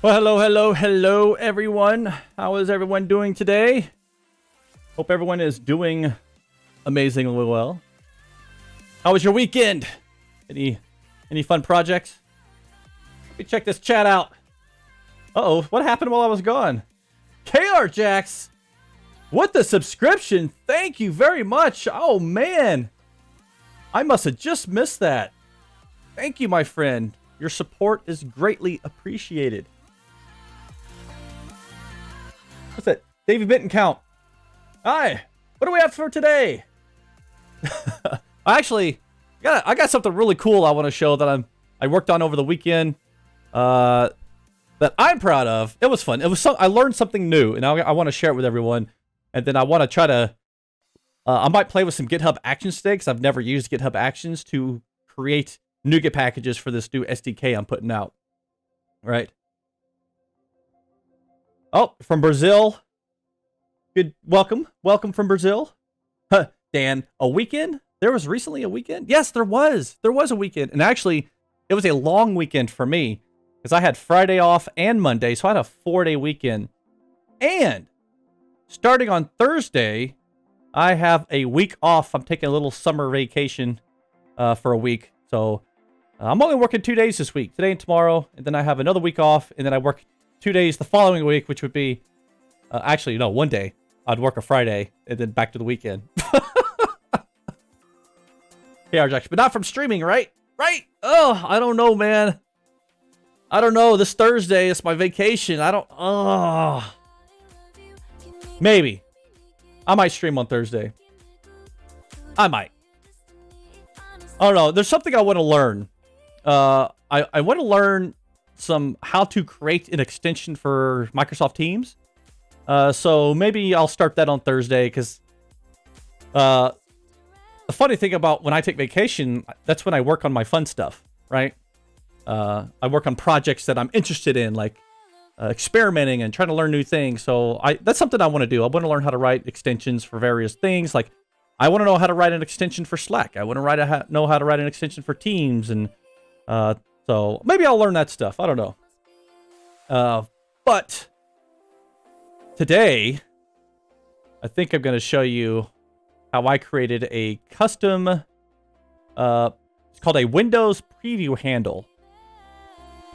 Well, hello, everyone. How is everyone doing today? Hope everyone is doing amazingly well. How was your weekend? Any fun projects? Let me check this chat out. Uh-oh, what happened while I was gone? KR Jax, what the subscription? Thank you very much. Oh, man. I must have just missed that. Thank you, my friend. Your support is greatly appreciated. What's that? Davey Benton count. Hi. What do we have for today? I got something really cool I want to show that I worked on over the weekend. That I'm proud of. It was fun. I learned something new, and I want to share it with everyone. And then I want to try to. I might play with some GitHub Actions today because I've never used GitHub Actions to create NuGet packages for this new SDK I'm putting out. Right. Oh, from Brazil. Good. Welcome from Brazil. Huh, Dan, a weekend? There was recently a weekend? Yes, there was. There was a weekend. And actually, it was a long weekend for me because I had Friday off and Monday, so I had a 4-day weekend. And starting on Thursday, I have a week off. I'm taking a little summer vacation for a week. So I'm only working 2 days this week, today and tomorrow. And then I have another week off. And then I work 2 days the following week, which would be, actually, no, 1 day. I'd work a Friday and then back to the weekend. KR Jackson, but not from streaming, right? Right? Oh, I don't know, man. I don't know. This Thursday is my vacation. Maybe. I might stream on Thursday. I might. I don't know. There's something I want to learn. I want to learn how to create an extension for Microsoft Teams. So maybe I'll start that on Thursday because the funny thing about when I take vacation, that's when I work on my fun stuff, right? I work on projects that I'm interested in, like experimenting and trying to learn new things. So that's something I want to do. I want to learn how to write extensions for various things. Like I want to know how to write an extension for Slack. I want to know how to write an extension for Teams. And so maybe I'll learn that stuff. I don't know. But today, I think I'm going to show you how I created a custom, it's called a Windows preview handle.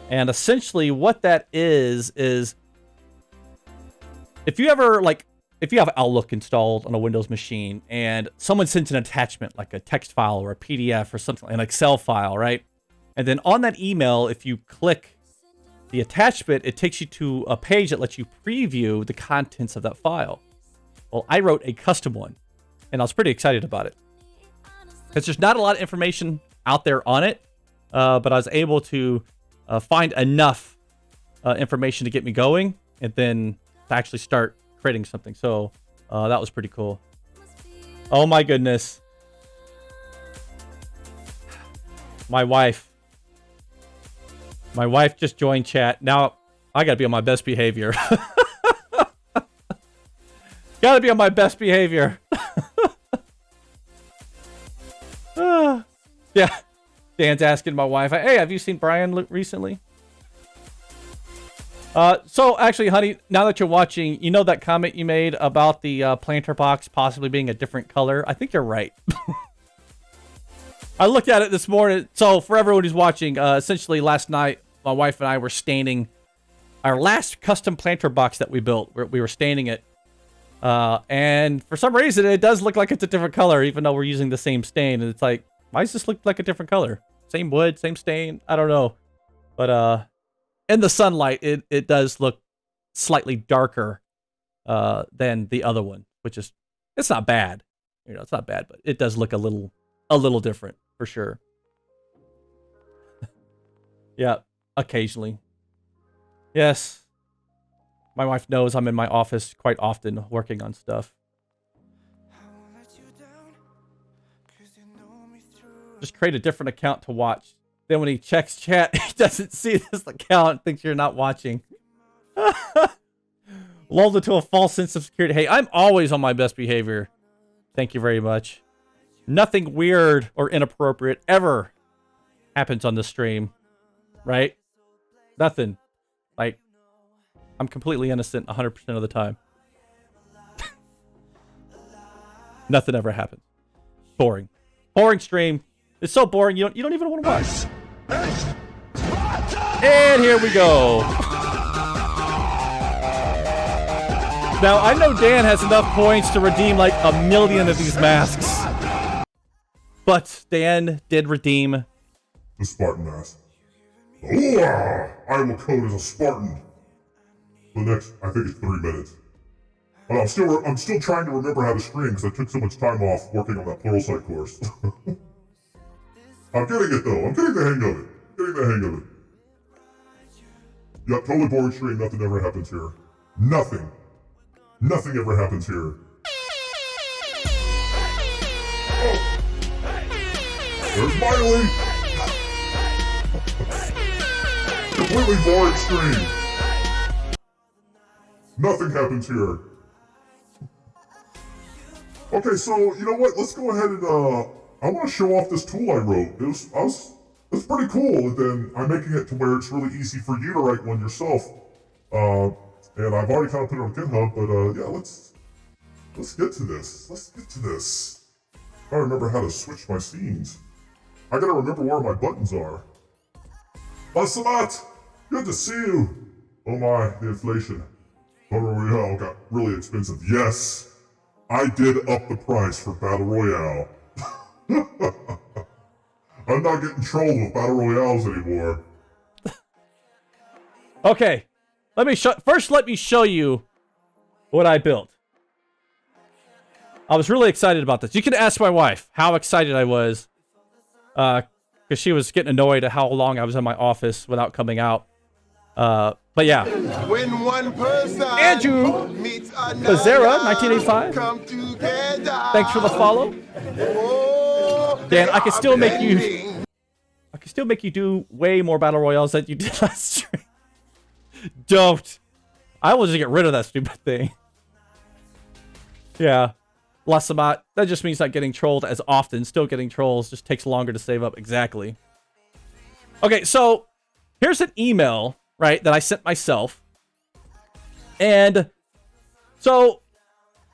And essentially what that is if you have Outlook installed on a Windows machine and someone sends an attachment like a text file or a PDF or something, an Excel file, right? And then on that email, if you click the attachment, it takes you to a page that lets you preview the contents of that file. Well, I wrote a custom one, and I was pretty excited about it. Because there's not a lot of information out there on it, but I was able to find enough information to get me going, and then to actually start creating something. So that was pretty cool. Oh my goodness. My wife just joined chat. Now, I gotta be on my best behavior. Gotta be on my best behavior. Yeah. Dan's asking my wife, hey, have you seen Brian recently? So actually, honey, now that you're watching, you know that comment you made about the planter box possibly being a different color? I think you're right. I looked at it this morning. So for everyone who's watching, essentially last night, my wife and I were staining our last custom planter box that we built. We were staining it. And for some reason, it does look like it's a different color, even though we're using the same stain. And it's like, why does this look like a different color? Same wood, same stain. I don't know. But in the sunlight, it does look slightly darker than the other one, which is, it's not bad. You know, it's not bad, but it does look a little different for sure. Yeah, occasionally. Yes. My wife knows I'm in my office quite often working on stuff. Just create a different account to watch. Then when he checks chat, he doesn't see this account, thinks you're not watching. Lulled into a false sense of security. Hey, I'm always on my best behavior. Thank you very much. Nothing weird or inappropriate ever happens on the stream. Right? Nothing. Like, I'm completely innocent 100% of the time. Nothing ever happens. Boring. Boring stream. It's so boring you don't even want to watch. And here we go. Now, I know Dan has enough points to redeem like 1 million of these masks. But Dan did redeem the Spartan mask. Oh, I will code as a Spartan. The next, I think it's 3 minutes. But I'm still trying to remember how to stream because I took so much time off working on that Pluralsight course. I'm getting it though. I'm getting the hang of it. Yep, totally boring stream. Nothing ever happens here. Nothing ever happens here. Oh. There's Miley! Completely boring stream. Nothing happens here. Okay, so you know what? Let's go ahead and I want to show off this tool I wrote. It's pretty cool, and then I'm making it to where it's really easy for you to write one yourself. And I've already kind of put it on GitHub, but yeah, let's get to this. I remember how to switch my scenes. I gotta remember where my buttons are. Basamat, good to see you. Oh my, the inflation. Battle Royale got really expensive. Yes, I did up the price for Battle Royale. I'm not getting trolled with Battle Royales anymore. Okay, let me show you what I built. I was really excited about this. You can ask my wife how excited I was, because she was getting annoyed at how long I was in my office without coming out. But yeah. When one person Andrew Pazera, 1985. Thanks for the follow. Dan, I can still make you do way more battle royales than you did last stream. Don't. I will just get rid of that stupid thing. Yeah. Lasamat, that just means not getting trolled as often. Still getting trolls, just takes longer to save up. Exactly. Okay, so here's an email, right, that I sent myself. And so,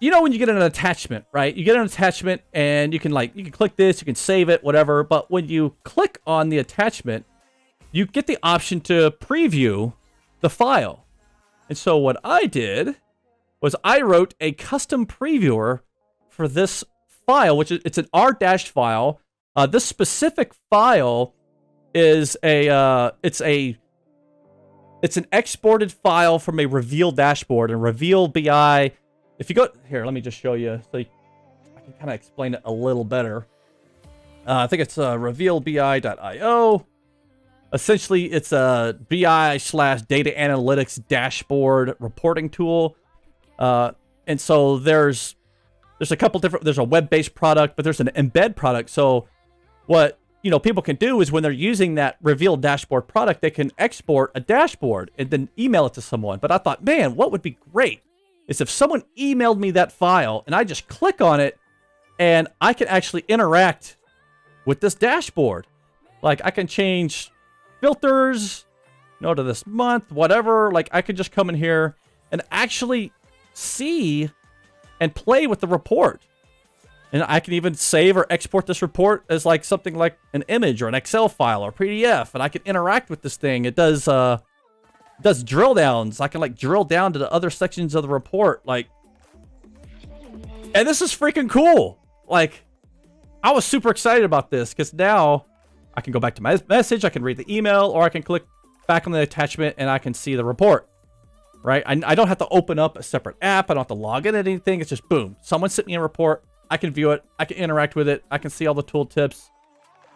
you know when you get an attachment, right? You get an attachment and you can click this, you can save it, whatever. But when you click on the attachment, you get the option to preview the file. And so what I did was I wrote a custom previewer for this file, which is it's an R- file. This specific file is it's an exported file from a Reveal dashboard, and Reveal BI. If you go here, let me just show you so I can kind of explain it a little better. I think it's revealbi.io. Essentially, it's a BI/data analytics dashboard reporting tool. And so there's a couple different, there's a web-based product, but there's an embed product. So what, people can do is when they're using that Reveal dashboard product, they can export a dashboard and then email it to someone. But I thought, man, what would be great is if someone emailed me that file and I just click on it and I can actually interact with this dashboard. Like I can change filters, to this month, whatever. Like I could just come in here and actually see and play with the report. And I can even save or export this report as like something like an image or an Excel file or PDF, and I can interact with this thing. It does drill downs. I can like drill down to the other sections of the report, and this is freaking cool. Like, I was super excited about this because now I can go back to my message, I can read the email, or I can click back on the attachment and I can see the report. Right? I don't have to open up a separate app. I don't have to log in at anything. It's just boom. Someone sent me a report. I can view it. I can interact with it. I can see all the tool tips.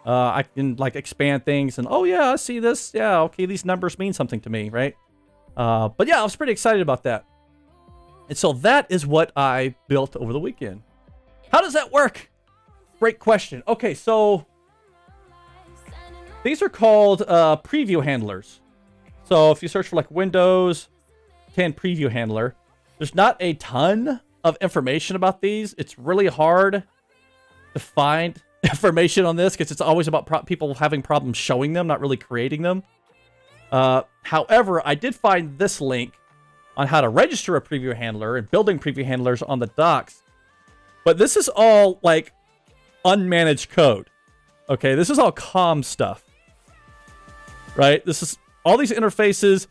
I can expand things and, oh yeah, I see this. Yeah, okay, these numbers mean something to me, right? But yeah, I was pretty excited about that. And so that is what I built over the weekend. How does that work? Great question. Okay, so these are called preview handlers. So if you search for Windows 10 preview handler, there's not a ton of information about these. It's really hard to find information on this because it's always about people having problems showing them, not really creating them. However, I did find this link on how to register a preview handler and building preview handlers on the docs. But this is all like unmanaged code. Okay, this is all COM stuff. Right? This is all these interfaces.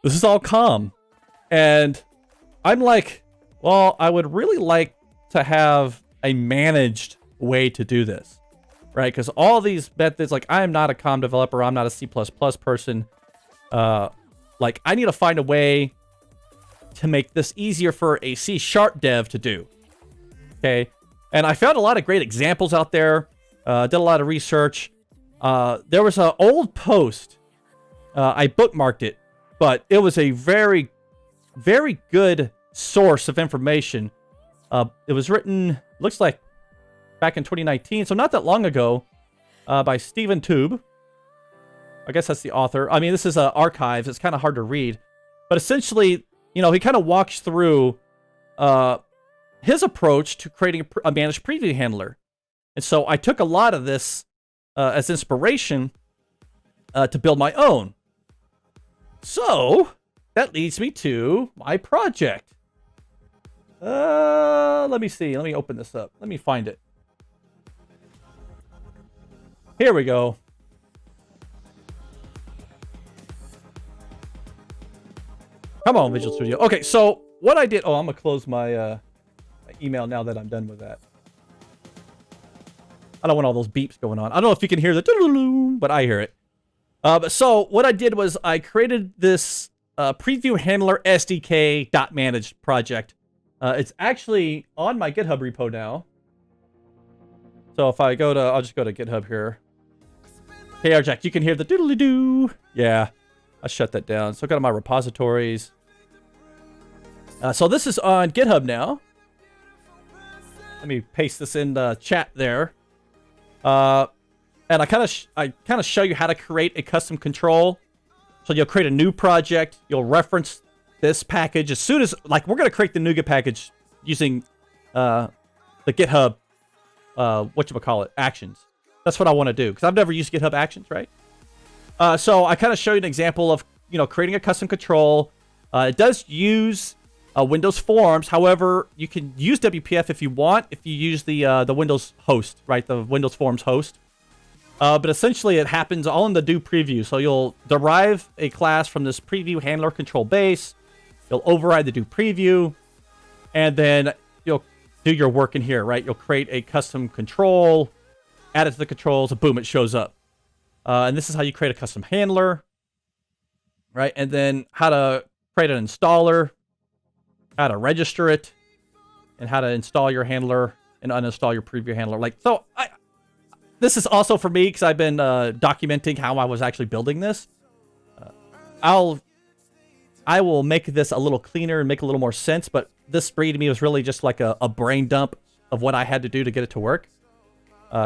This is all COM. And I'm like, well, I would really like to have a managed way to do this. Right? Because all these methods, like I am not a COM developer. I'm not a C++ person. Like I need to find a way to make this easier for a C# dev to do. Okay. And I found a lot of great examples out there. Did a lot of research. There was an old post. I bookmarked it, but it was a very, very good source of information. It was written, looks like back in 2019, so not that long ago, by Stephen Tube. I guess that's the author. I mean, this is archives. It's kind of hard to read. But essentially, you know, he kind of walks through his approach to creating a managed preview handler. And so I took a lot of this as inspiration to build my own. So that leads me to my project. Let me see. Let me open this up. Let me find it. Here we go. Come on, Visual Studio. Okay, so what I did... Oh, I'm going to close my email now that I'm done with that. I don't want all those beeps going on. I don't know if you can hear the... But I hear it. So what I did was I created this preview handler SDK.managed project. It's actually on my GitHub repo now. So if I go to... I'll just go to GitHub here. Hey, Jack, you can hear the doodly-doo. Yeah, I shut that down. So I go to my repositories. So this is on GitHub now. Let me paste this in the chat there. And I kind of show you how to create a custom control. So you'll create a new project. You'll reference this package as soon as, like, we're going to create the NuGet package using the GitHub, whatchamacallit, Actions. That's what I want to do because I've never used GitHub Actions, right? So I kind of show you an example of, you know, creating a custom control. It does use Windows Forms. However, you can use WPF if you want, if you use the Windows host, right? The Windows Forms host. But essentially, it happens all in the do preview. So you'll derive a class from this preview handler control base. You'll override the do preview, and then you'll do your work in here, right? You'll create a custom control, add it to the controls, and boom, it shows up. And this is how you create a custom handler, right? And then how to create an installer, how to register it, and how to install your handler and uninstall your preview handler. Like, so this is also for me because I've been documenting how I was actually building this. I will make this a little cleaner and make a little more sense, but this readme was really just like a brain dump of what I had to do to get it to work.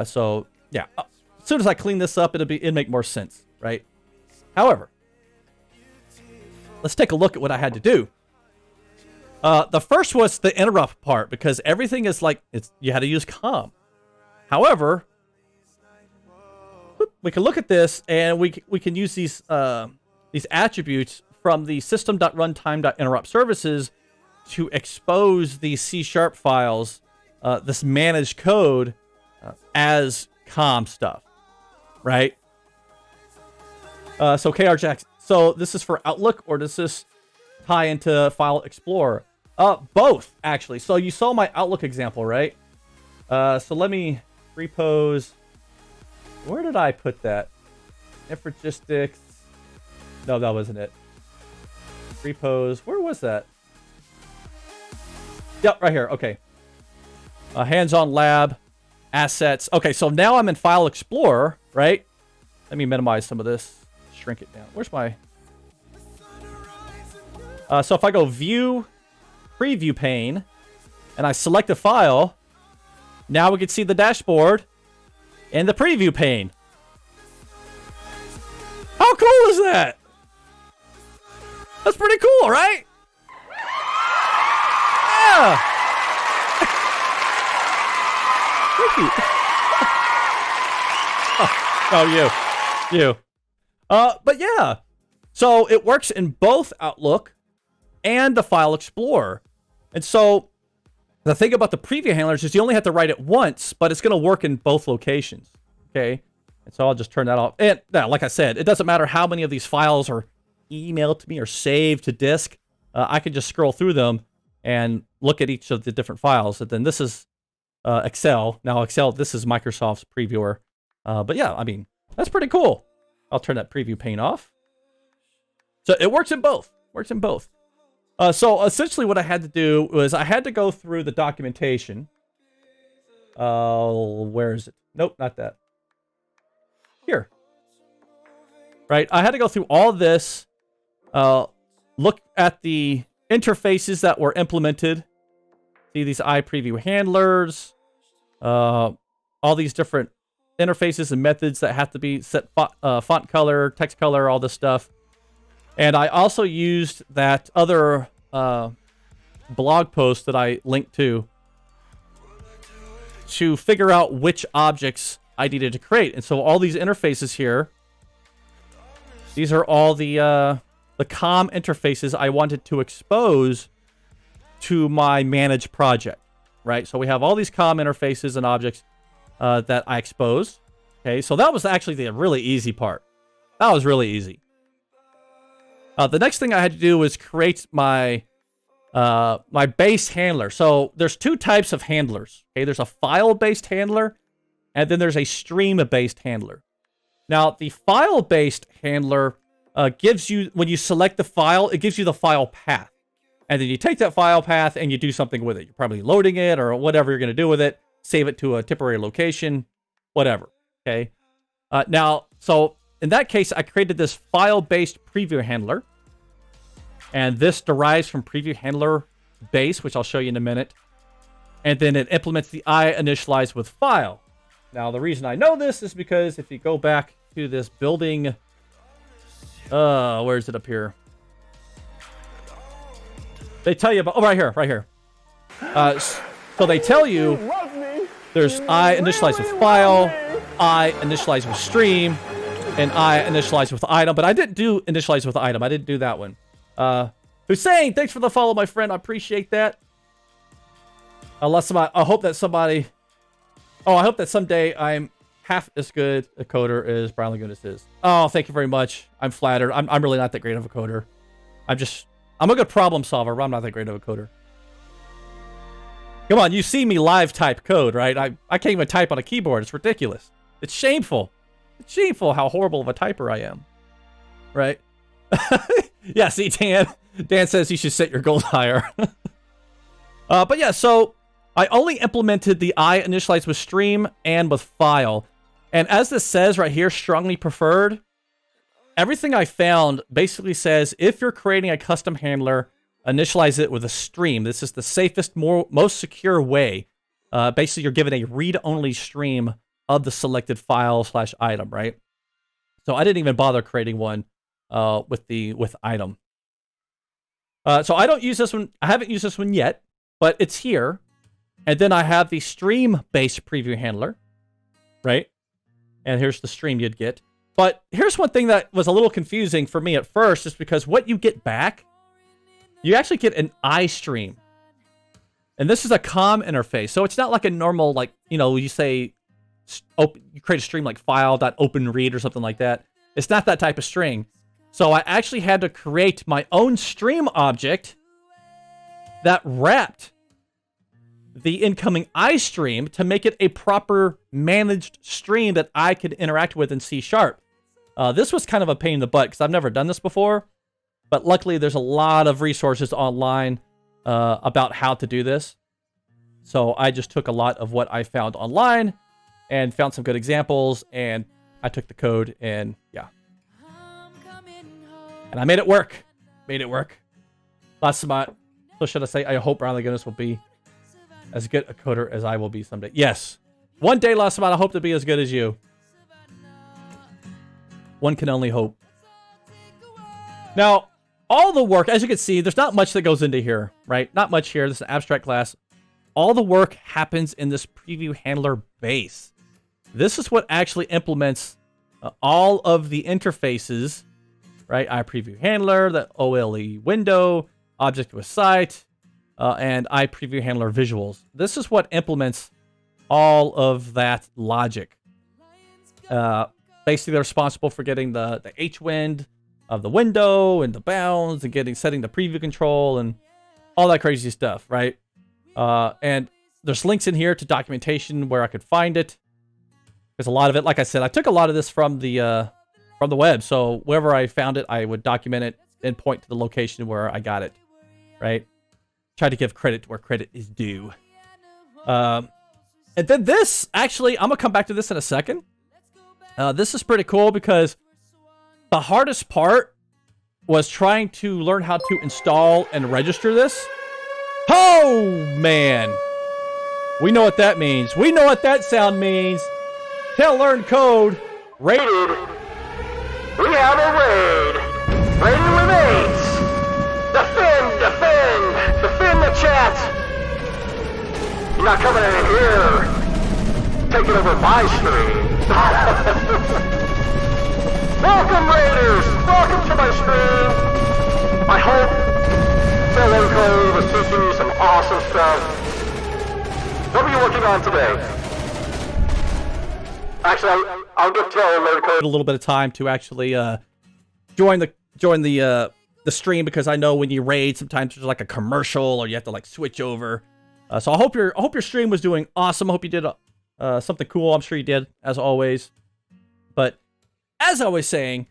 So yeah, as soon as I clean this up, it'll make more sense, right? However, let's take a look at what I had to do. The first was the interrupt part because everything is like you had to use COM. However, we can look at this and we can use these attributes from the system.runtime.interrupt services to expose these C# files, this managed code, as COM stuff, right? So KRJax, so this is for Outlook or does this tie into File Explorer? Both, actually. So you saw my Outlook example, right? So let me repose. Where did I put that? Infragistics. No, that wasn't it. Repose. Where was that? Yep, right here. Okay. Hands-on lab. Assets. Okay, so now I'm in File Explorer, right? Let me minimize some of this. Shrink it down. Where's my... so if I go View, Preview pane, and I select a file, now we can see the dashboard in the Preview pane. How cool is that? That's pretty cool, right? Yeah! Thank you. Oh, you. But yeah. So it works in both Outlook and the File Explorer. And so the thing about the preview handlers is you only have to write it once, but it's going to work in both locations. Okay. And so I'll just turn that off. And like I said, it doesn't matter how many of these files are emailed to me or saved to disk. I can just scroll through them and look at each of the different files. And then this is Excel. Now Excel, this is Microsoft's previewer. But yeah, I mean, that's pretty cool. I'll turn that preview pane off. So it works in both. Works in both. So essentially what I had to do was I had to go through the documentation. Where is it? Nope, not that. Here. Right, I had to go through all this, look at the interfaces that were implemented. See these iPreview handlers, all these different interfaces and methods that have to be set, font color, text color, all this stuff. And I also used that other blog post that I linked to figure out which objects I needed to create. And so all these interfaces here, these are all the COM interfaces I wanted to expose to my managed project, right? So we have all these COM interfaces and objects that I exposed. Okay, so that was actually the really easy part. That was really easy. The next thing I had to do was create my my base handler. So there's two types of handlers. Okay, there's a file-based handler, and then there's a stream-based handler. Now, the file-based handler gives you, when you select the file, it gives you the file path. And then you take that file path and you do something with it. You're probably loading it or whatever you're going to do with it. Save it to a temporary location, whatever. Okay. Now, so in that case, I created this file-based preview handler. And this derives from preview handler base, which I'll show you in a minute. And then it implements the initialize with file. Now, the reason I know this is because if you go back to this building, where is it up here? They tell you about, right here. So they tell you there's initialize with file, initialize with stream, and initialize with item. But I didn't do initialize with item. I didn't do that one. Hussein, thanks for the follow, my friend. I appreciate that. I hope that someday I'm half as good a coder as Brian Lagunas is. Oh, thank you very much. I'm flattered. I'm really not that great of a coder. I'm a good problem solver, but I'm not that great of a coder. Come on, you see me live type code, right? I can't even type on a keyboard. It's ridiculous. It's shameful. It's shameful how horrible of a typer I am. Right? Yeah, see, Dan says you should set your goals higher. But yeah, so I only implemented the initialize with stream and with file. And as this says right here, strongly preferred, everything I found basically says if you're creating a custom handler, initialize it with a stream. This is the safest, most secure way. Basically, you're given a read-only stream of the selected file / item, right? So I didn't even bother creating one with item. So I don't use this one. I haven't used this one yet, but it's here. And then I have the stream-based preview handler, right? And here's the stream you'd get. But here's one thing that was a little confusing for me at first, is because what you get back, you actually get an iStream. And this is a COM interface. So it's not like a normal, like, you say, you create a stream like file.openread or something like that. It's not that type of string. So I actually had to create my own stream object that wrapped the incoming iStream to make it a proper managed stream that I could interact with in C#. This was kind of a pain in the butt because I've never done this before. But luckily, there's a lot of resources online about how to do this. So I just took a lot of what I found online and found some good examples. And I took the code and, yeah. And I made it work. Last month. So should I say, I hope Brian Lagunas will be as good a coder as I will be someday. Yes. One day, last month, I hope to be as good as you. One can only hope. Now, all the work, as you can see, there's not much that goes into here, right? Not much here. This is an abstract class. All the work happens in this preview handler base. This is what actually implements all of the interfaces, right? iPreview handler, the OLE window, object with site, and iPreview handler visuals. This is what implements all of that logic. Basically, they're responsible for getting the hwind of the window and the bounds and setting the preview control and all that crazy stuff, right? And there's links in here to documentation where I could find it. Because a lot of it, like I said, I took a lot of this from the web. So wherever I found it, I would document it and point to the location where I got it, right? Try to give credit where credit is due. And then this, actually, I'm going to come back to this in a second. This is pretty cool because the hardest part was trying to learn how to install and register this. Oh, man. We know what that means. We know what that sound means. Tell learn code. Raided. We have a raid. Raiding remains. Defend the chat. You're not coming in here. Taking over my stream. Welcome, Raiders. Welcome to my stream. I hope Tell learn code was teaching you some awesome stuff. What are you working on today? Actually, I'll give Tell learn code A little bit of time to actually join the stream, because I know when you raid, sometimes there's like a commercial or you have to like switch over. So I hope your stream was doing awesome. I hope you did something cool. I'm sure you did, as always. But as I was saying,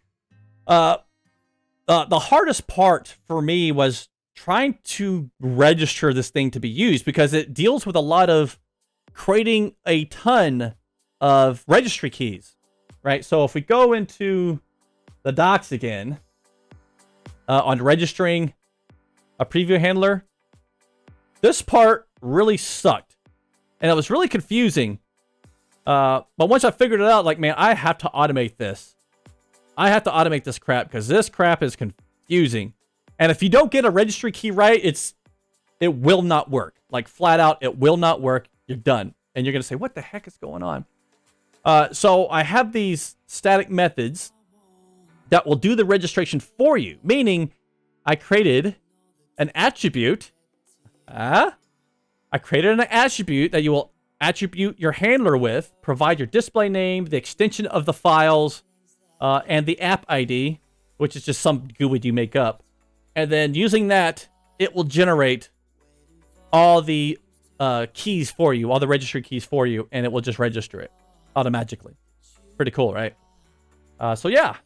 the hardest part for me was trying to register this thing to be used, because it deals with a lot of creating a ton of registry keys, right? So if we go into the docs again, on registering a preview handler, this part really sucked. And it was really confusing. But once I figured it out, like, man, I have to automate this. I have to automate this crap, because this crap is confusing. And if you don't get a registry key right, it will not work. Like, flat out, it will not work. You're done. And you're going to say, what the heck is going on? So I have these static methods that will do the registration for you. Meaning, I created an attribute. I created an attribute that you will attribute your handler with, provide your display name, the extension of the files, and the app ID, which is just some GUID you make up. And then using that, it will generate all the keys for you, all the registry keys for you, and it will just register it automatically. Pretty cool, right? So yeah,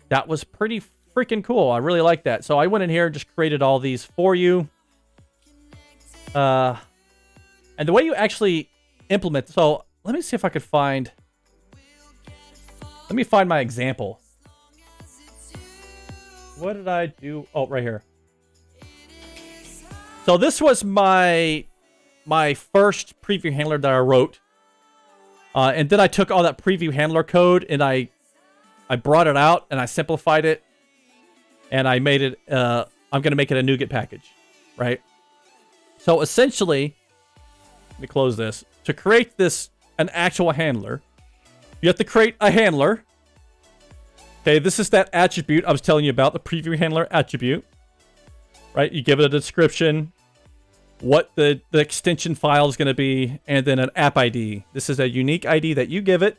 that was pretty freaking cool. I really like that. So I went in here and just created all these for you. And the way you actually implement, so let me see if I could find, let me find my example. What did I do? Oh, right here. So this was my first preview handler that I wrote. And then I took all that preview handler code and I brought it out and I simplified it. And I made it, I'm going to make it a NuGet package, right? So essentially, let me close this. To create an actual handler, you have to create a handler. Okay, this is that attribute I was telling you about, the preview handler attribute, right? You give it a description, what the extension file is going to be, and then an app ID. This is a unique ID that you give it.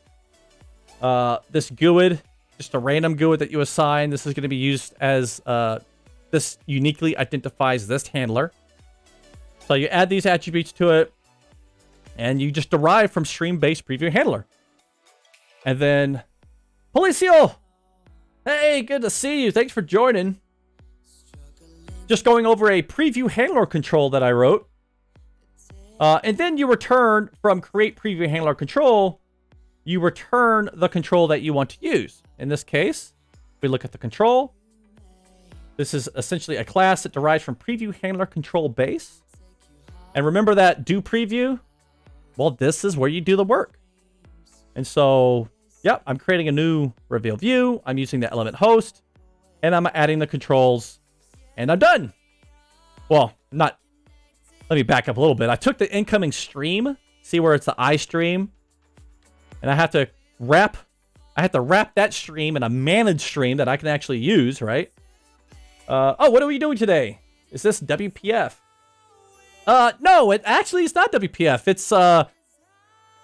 This GUID, just a random GUID that you assign. This is going to be used as, this uniquely identifies this handler. So you add these attributes to it, and you just derive from stream-based preview handler. And then, Policio! Hey, good to see you. Thanks for joining. Just going over a preview handler control that I wrote. And then you return from create preview handler control, you return the control that you want to use. In this case, we look at the control. This is essentially a class that derives from preview handler control base. And remember that do preview? Well, this is where you do the work. And so, yep, I'm creating a new reveal view. I'm using the element host, and I'm adding the controls, and I'm done. Well, not, let me back up a little bit. I took the incoming stream, see where it's the iStream, and I have to wrap that stream in a managed stream that I can actually use, right? Oh, what are we doing today? Is this WPF? No, it actually is not WPF.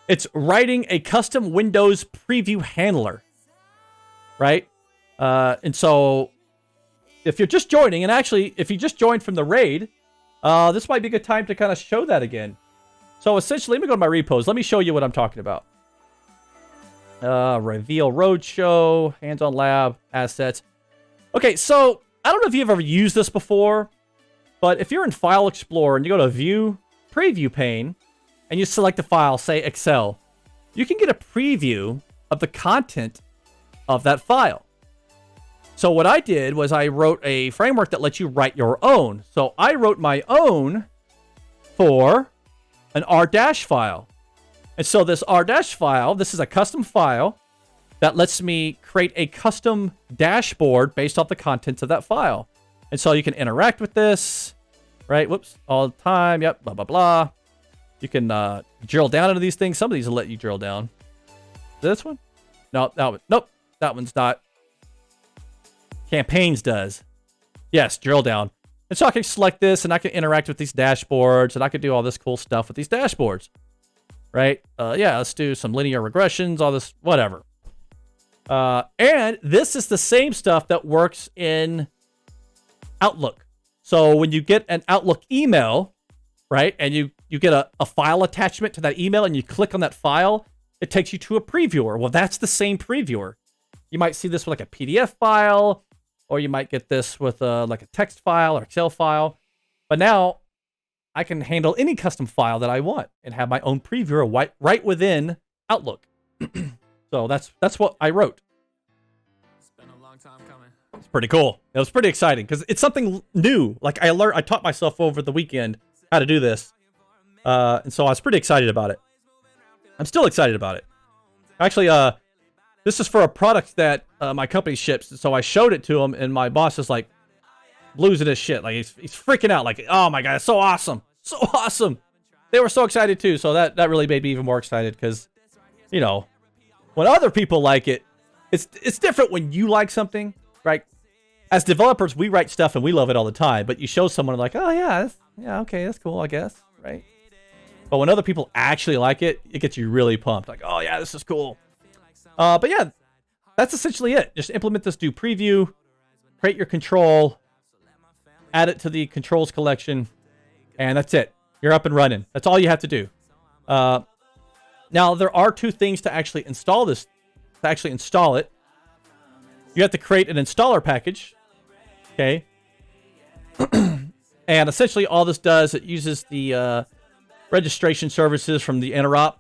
It's writing a custom Windows preview handler, right? And so if you're just joining, and actually, if you just joined from the raid, this might be a good time to kind of show that again. So essentially, let me go to my repos. Let me show you what I'm talking about. Reveal Roadshow, hands-on lab, assets. Okay, so I don't know if you've ever used this before, but if you're in File Explorer and you go to View, Preview pane, and you select the file, say Excel, you can get a preview of the content of that file. So what I did was I wrote a framework that lets you write your own. So I wrote my own for an R- file. And so this R- file, this is a custom file that lets me create a custom dashboard based off the contents of that file. And so you can interact with this, right? Whoops, all the time. Yep, blah, blah, blah. You can drill down into these things. Some of these will let you drill down. This one? No, that one. Nope, that one's not. Campaigns does. Yes, drill down. And so I can select this, and I can interact with these dashboards, and I can do all this cool stuff with these dashboards. Right? Yeah, let's do some linear regressions, all this, whatever. And this is the same stuff that works in Outlook. So when you get an Outlook email, right, and you get a file attachment to that email, and you click on that file, it takes you to a previewer. Well, that's the same previewer. You might see this with like a PDF file, or you might get this with like a text file or Excel file. But now I can handle any custom file that I want and have my own previewer right within Outlook. So that's what I wrote. It's been a long time coming. It's pretty cool. It was pretty exciting because it's something new. Like I taught myself over the weekend how to do this. And so I was pretty excited about it. I'm still excited about it. Actually, this is for a product that my company ships. So I showed it to him, and my boss is like losing his shit. Like he's freaking out. Like, oh my God, it's so awesome. So awesome. They were so excited too. So that really made me even more excited because, you know, when other people like it, it's different when you like something, right? As developers, we write stuff and we love it all the time. But you show someone like, oh yeah, okay, that's cool, I guess, right? But when other people actually like it, it gets you really pumped. Like, oh yeah, this is cool. But yeah, that's essentially it. Just implement this do preview, create your control, add it to the controls collection, and that's it. You're up and running. That's all you have to do. Now, there are two things to actually install this. To actually install it, you have to create an installer package. Okay. And essentially all this does, it uses the registration services from the interop.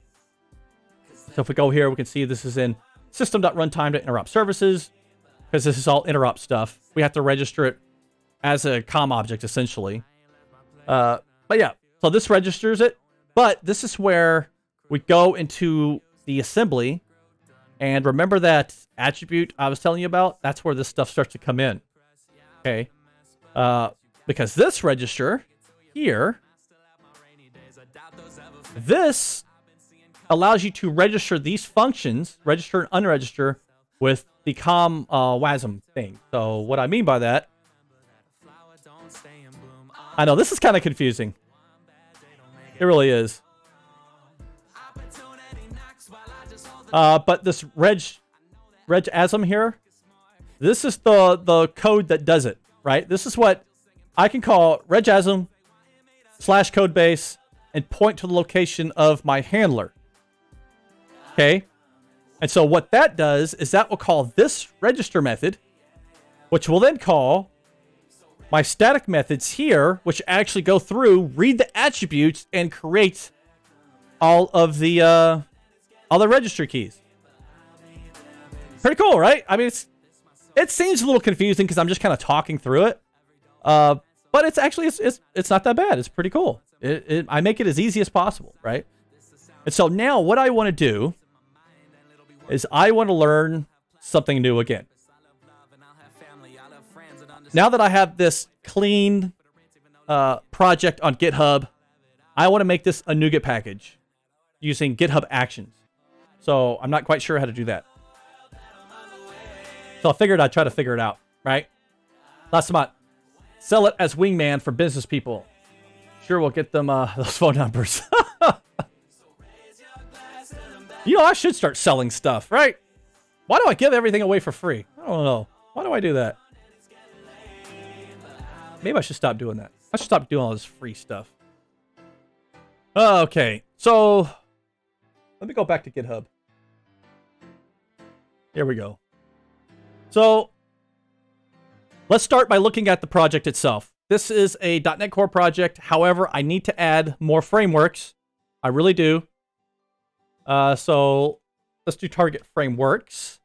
So if we go here, we can see this is in system.runtime.interop services, because this is all interop stuff. We have to register it as a COM object, essentially. But yeah, so this registers it. But this is where we go into the assembly. And remember that attribute I was telling you about? That's where this stuff starts to come in. Okay. Because this register here, this allows you to register these functions, register and unregister, with the COM WASM thing. So what I mean by that, I know this is kind of confusing. It really is. But this regasm here, this is the code that does it, right? This is what I can call regasm /codebase and point to the location of my handler. Okay? And so what that does is that will call this register method, which will then call my static methods here, which actually go through, read the attributes, and create all the register keys. Pretty cool, right? I mean, it seems a little confusing because I'm just kind of talking through it. But it's actually, it's not that bad. It's pretty cool. I make it as easy as possible, right? And so now what I want to do is I want to learn something new again. Now that I have this clean project on GitHub, I want to make this a NuGet package using GitHub Actions. So I'm not quite sure how to do that. So I figured I'd try to figure it out, right? Last month. Sell it as wingman for business people. Sure, we'll get them those phone numbers. You know, I should start selling stuff, right? Why do I give everything away for free? I don't know. Why do I do that? Maybe I should stop doing that. I should stop doing all this free stuff. Okay, so let me go back to GitHub. Here we go. So let's start by looking at the project itself. This is a .NET Core project. However, I need to add more frameworks. I really do. So let's do target frameworks.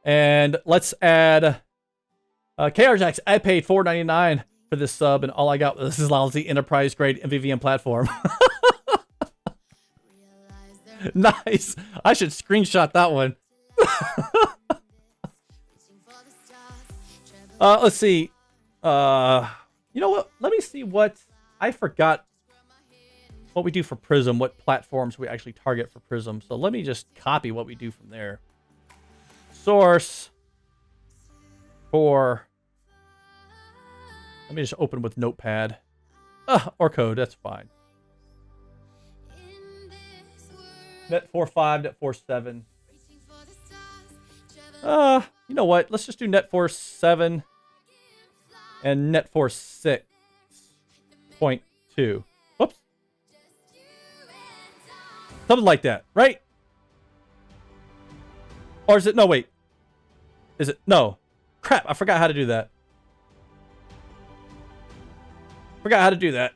And let's add KRJax. I paid $4.99 for this sub, and all I got was this is lousy enterprise grade MVVM platform. Nice. I should screenshot that one. Let's see. You know what? Let me see what I forgot. What we do for Prism, what platforms we actually target for Prism. So let me just copy what we do from there. Source for. Let me just open with Notepad. Or code, that's fine. Net 4.5, net 4.7. You know what? Let's just do net 4.7 and net 4.6.2. Whoops. Something like that, right? Or is it? No, wait. Is it? No. Crap, I forgot how to do that. Forgot how to do that.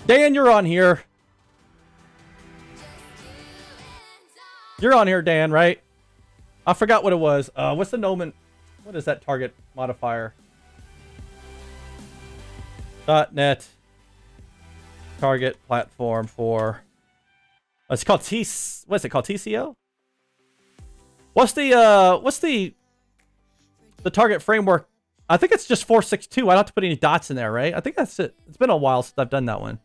Dan, you're on here. You're on here, Dan, right? I forgot what it was. What's the nomen? What is that target modifier? .NET target platform for. It's called What's it called? TCO? What's the target framework? I think it's just 4.6.2. I don't have to put any dots in there, right? I think that's it. It's been a while since I've done that one.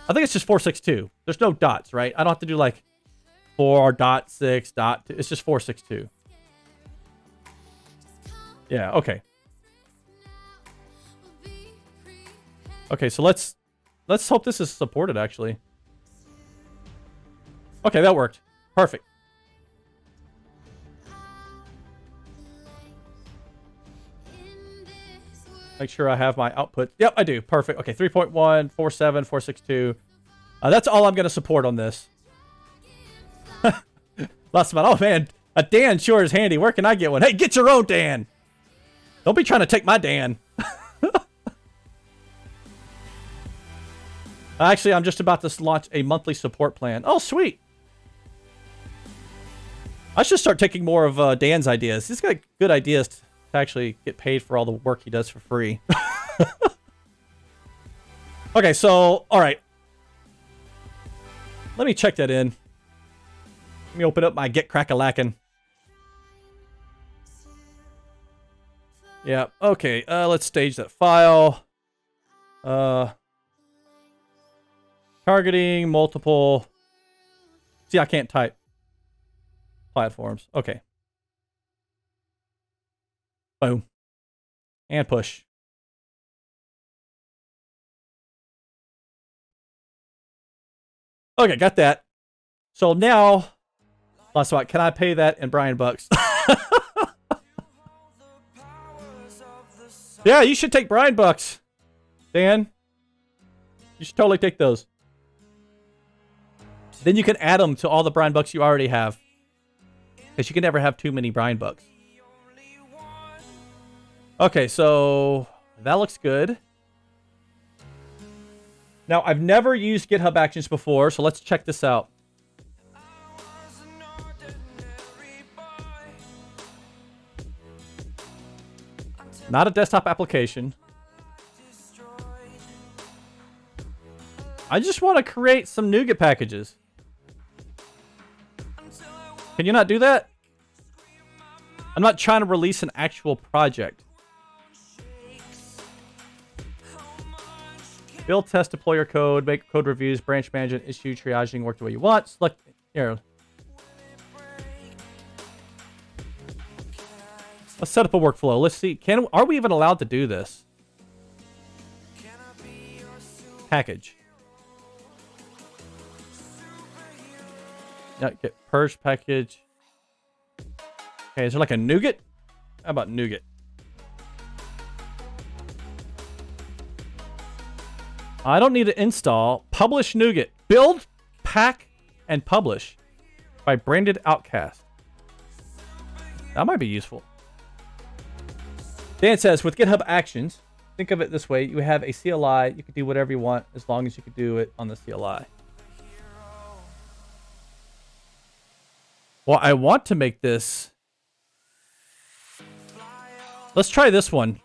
I think it's just 4.6.2. There's no dots, right? I don't have to do like 4.6.2. It's just 4.6.2. Yeah, okay. Okay, so let's hope this is supported actually. Okay, that worked. Perfect. Make sure I have my output. Yep, I do. Perfect. Okay, 3.1, 4.7, 4.6.2. That's all I'm going to support on this. Last month. Oh, man. A Dan sure is handy. Where can I get one? Hey, get your own Dan. Don't be trying to take my Dan. Actually, I'm just about to launch a monthly support plan. Oh, sweet. I should start taking more of Dan's ideas. He's got good ideas to actually get paid for all the work he does for free. Okay, so, all right. Let me check that in. Let me open up my Get Crack-a-Lackin'. Yeah, okay. Let's stage that file. Targeting multiple. See, I can't type. Platforms. Okay. Boom. And push. Okay, got that. So now, last spot. Can I pay that in Brian bucks? Yeah, you should take Brian bucks, Dan. You should totally take those. Then you can add them to all the Brian bucks you already have, because you can never have too many Brian bucks. Okay, so that looks good. Now, I've never used GitHub Actions before, so let's check this out. Not a desktop application. I just want to create some NuGet packages. Can you not do that? I'm not trying to release an actual project. Build, test, deploy your code, make code reviews, branch management, issue triaging, work the way you want. Select here. Let's set up a workflow. Let's see. Are we even allowed to do this? Package. Yeah, get purge package. Okay, is there like a NuGet? How about NuGet? I don't need to install. Publish NuGet. Build, pack, and publish by branded outcast. That might be useful. Dan says, with GitHub Actions, think of it this way. You have a CLI. You can do whatever you want as long as you can do it on the CLI. Well, I want to make this. Let's try this one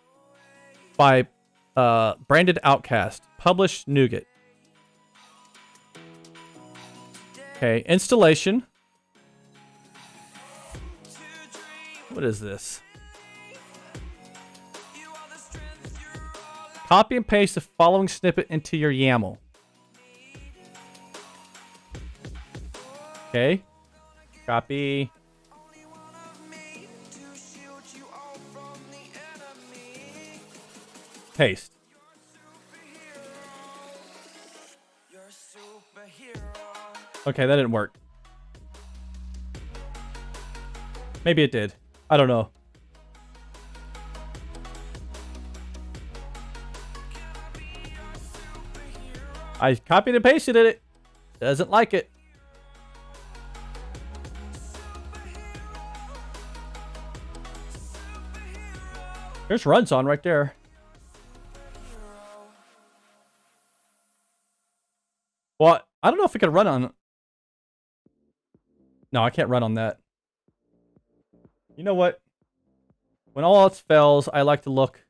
by branded outcast. Publish NuGet. Okay, installation. What is this? Copy and paste the following snippet into your YAML. Okay. Copy. Paste. Okay, that didn't work. Maybe it did. I don't know. I copied and pasted it. Doesn't like it. There's runs on right there. Well, I don't know if we could run on. No, I can't run on that. You know what? When all else fails, I like to look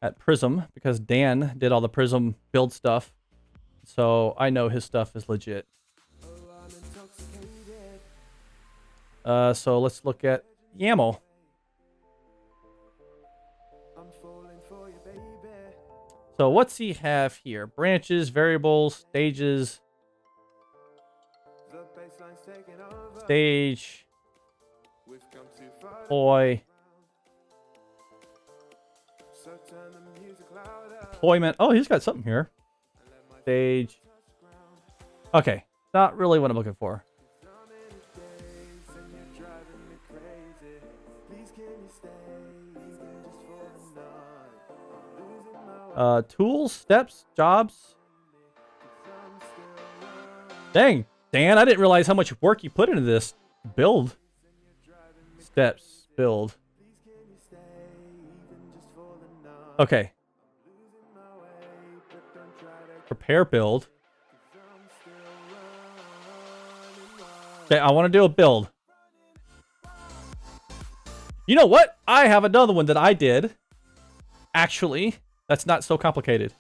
at Prism because Dan did all the Prism build stuff. So I know his stuff is legit. So let's look at YAML. So what's he have here? Branches, variables, stages, stage, deploy, deployment. Oh, he's got something here. Stage. Okay, not really what I'm looking for. Tools, steps, jobs. Dang, Dan, I didn't realize how much work you put into this build. Steps, build. Okay. Prepare build. Okay, I want to do a build. You know what? I have another one that I did. Actually, that's not so complicated.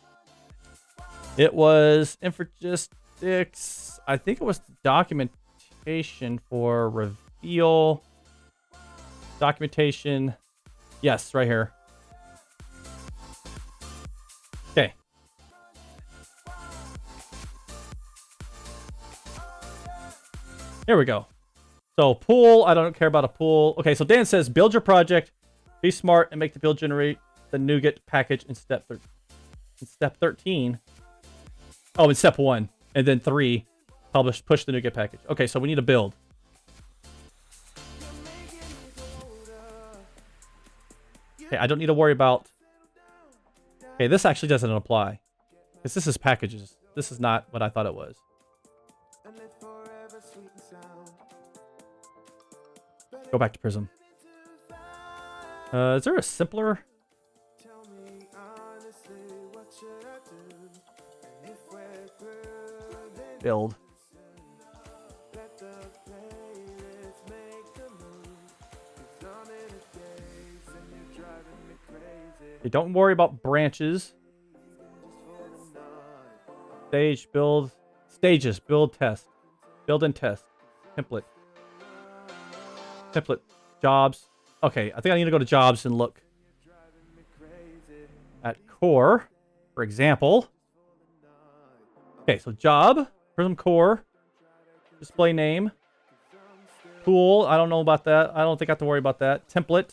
It was infragistics. I think it was documentation for reveal. Documentation. Yes, right here. Okay. Here we go. So pool, I don't care about a pool. Okay, so Dan says build your project, be smart, and make the build generate the NuGet package in step 13. Oh, in step 1. And then 3, push the NuGet package. Okay, so we need a build. Okay, I don't need to worry about... Okay, this actually doesn't apply. Because this is packages. This is not what I thought it was. Go back to Prism. Is there a simpler... build? Okay, don't worry about branches. Stage, build, stages, build, test, build and test, template, jobs. Okay, I think I need to go to jobs and look at core, for example. Okay, so job, Prism core, display name, tool. I don't know about that. I don't think I have to worry about that. Template,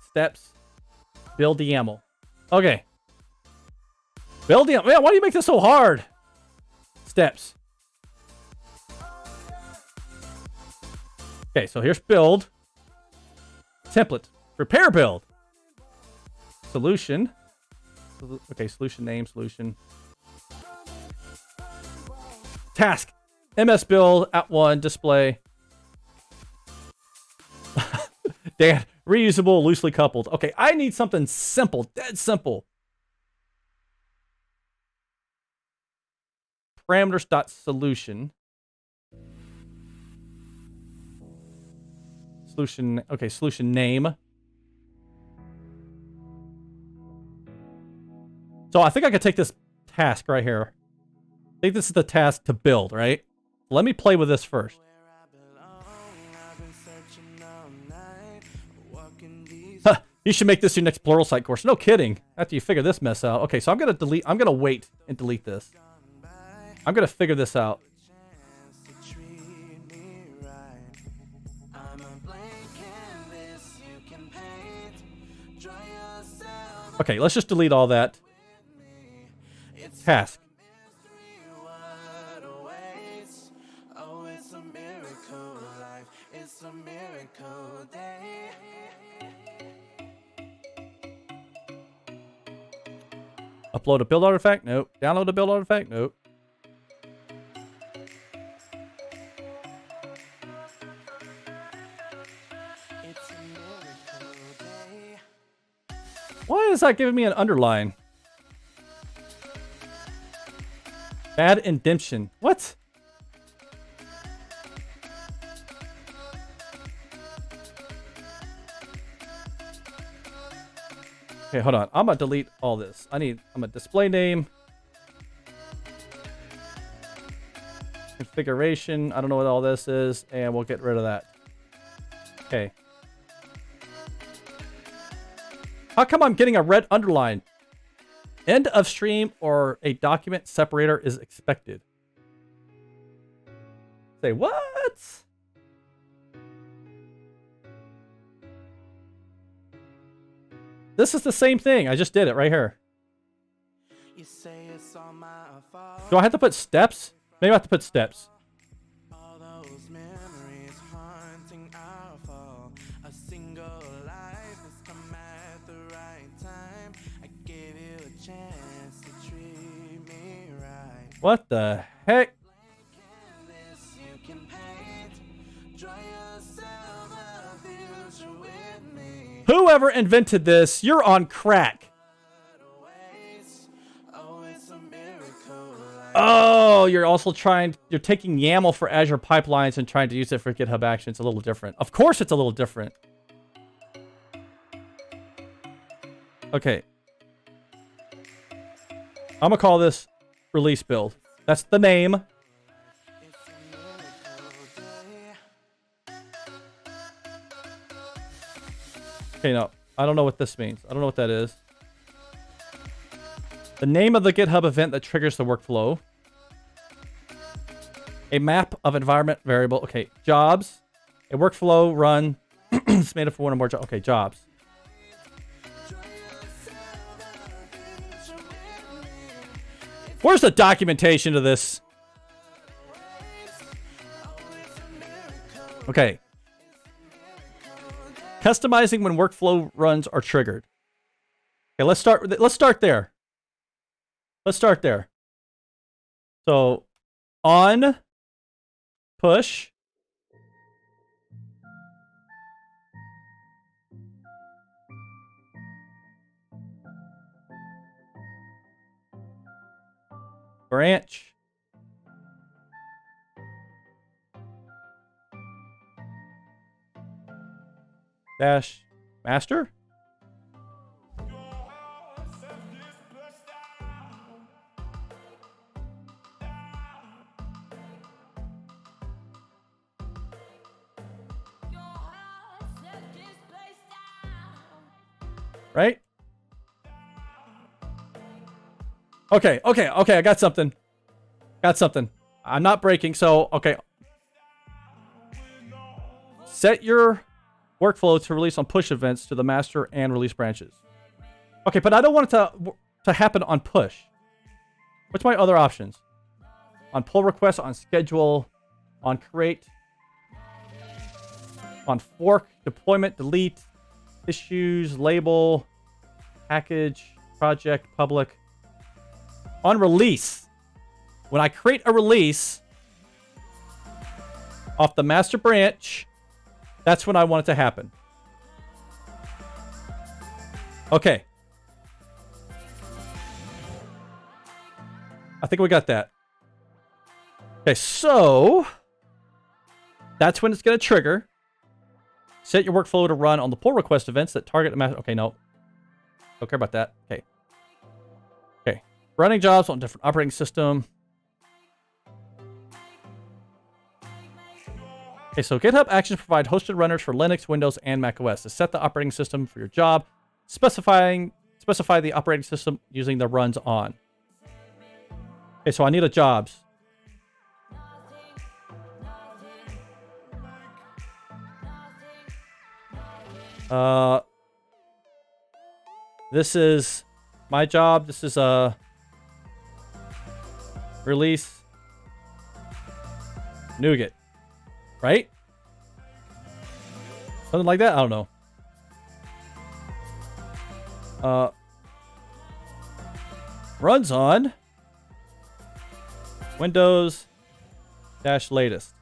steps, build the YAML. Okay. Build the YAML. Man, why do you make this so hard? Steps. Okay, so here's build. Template. Prepare build. Solution. Okay, solution name, solution. Task. MS build at 1 display. Damn, reusable, loosely coupled. Okay, I need something simple, dead simple. Parameters.solution. Solution, okay, solution name. So I think I could take this task right here. I think this is the task to build, right? Let me play with this first. Huh, you should make this your next Pluralsight course. No kidding. After you figure this mess out. Okay, so I'm gonna wait and delete this. I'm gonna figure this out. Okay, let's just delete all that. Task. Upload a build artifact? Nope. Download a build artifact? Nope. Why is that giving me an underline? Bad indentation. What? Okay, hold on. I'm gonna delete all this. I'm a display name. Configuration. I don't know what all this is, and we'll get rid of that. Okay. How come I'm getting a red underline? End of stream or a document separator is expected. Say what? This is the same thing. I just did it right here. Do I have to put steps? Maybe I have to put steps. What the heck? Whoever invented this, you're on crack. Oh, you're also you're taking YAML for Azure pipelines and trying to use it for GitHub Actions. It's a little different. Of course it's a little different. Okay. I'm gonna call this release build. That's the name. Okay, no. I don't know what this means. I don't know what that is. The name of the GitHub event that triggers the workflow. A map of environment variable. Okay, jobs. A workflow run. It's made up for one or more jobs. Okay, jobs. Where's the documentation of this? Okay. Customizing when workflow runs are triggered. Okay, let's start there. Let's start there. So, on push branch dash master. Right? Okay, I got something. I'm not breaking, so, okay. Set your workflow to release on push events to the master and release branches. Okay, but I don't want it to happen on push. What's my other options? On pull request, on schedule, on create, on fork, deployment, delete, issues, label, package, project, public. On release. When I create a release off the master branch, that's when I want it to happen. Okay. I think we got that. Okay, so that's when it's going to trigger. Set your workflow to run on the pull request events that target the master. Okay, no. Don't care about that. Okay. Okay. Running jobs on different operating system. Okay, so GitHub Actions provide hosted runners for Linux, Windows, and macOS. To set the operating system for your job, specify the operating system using the runs on. Okay, so I need a jobs. This is my job. This is a release NuGet, right? Something like that. I don't know. Runs on Windows - latest.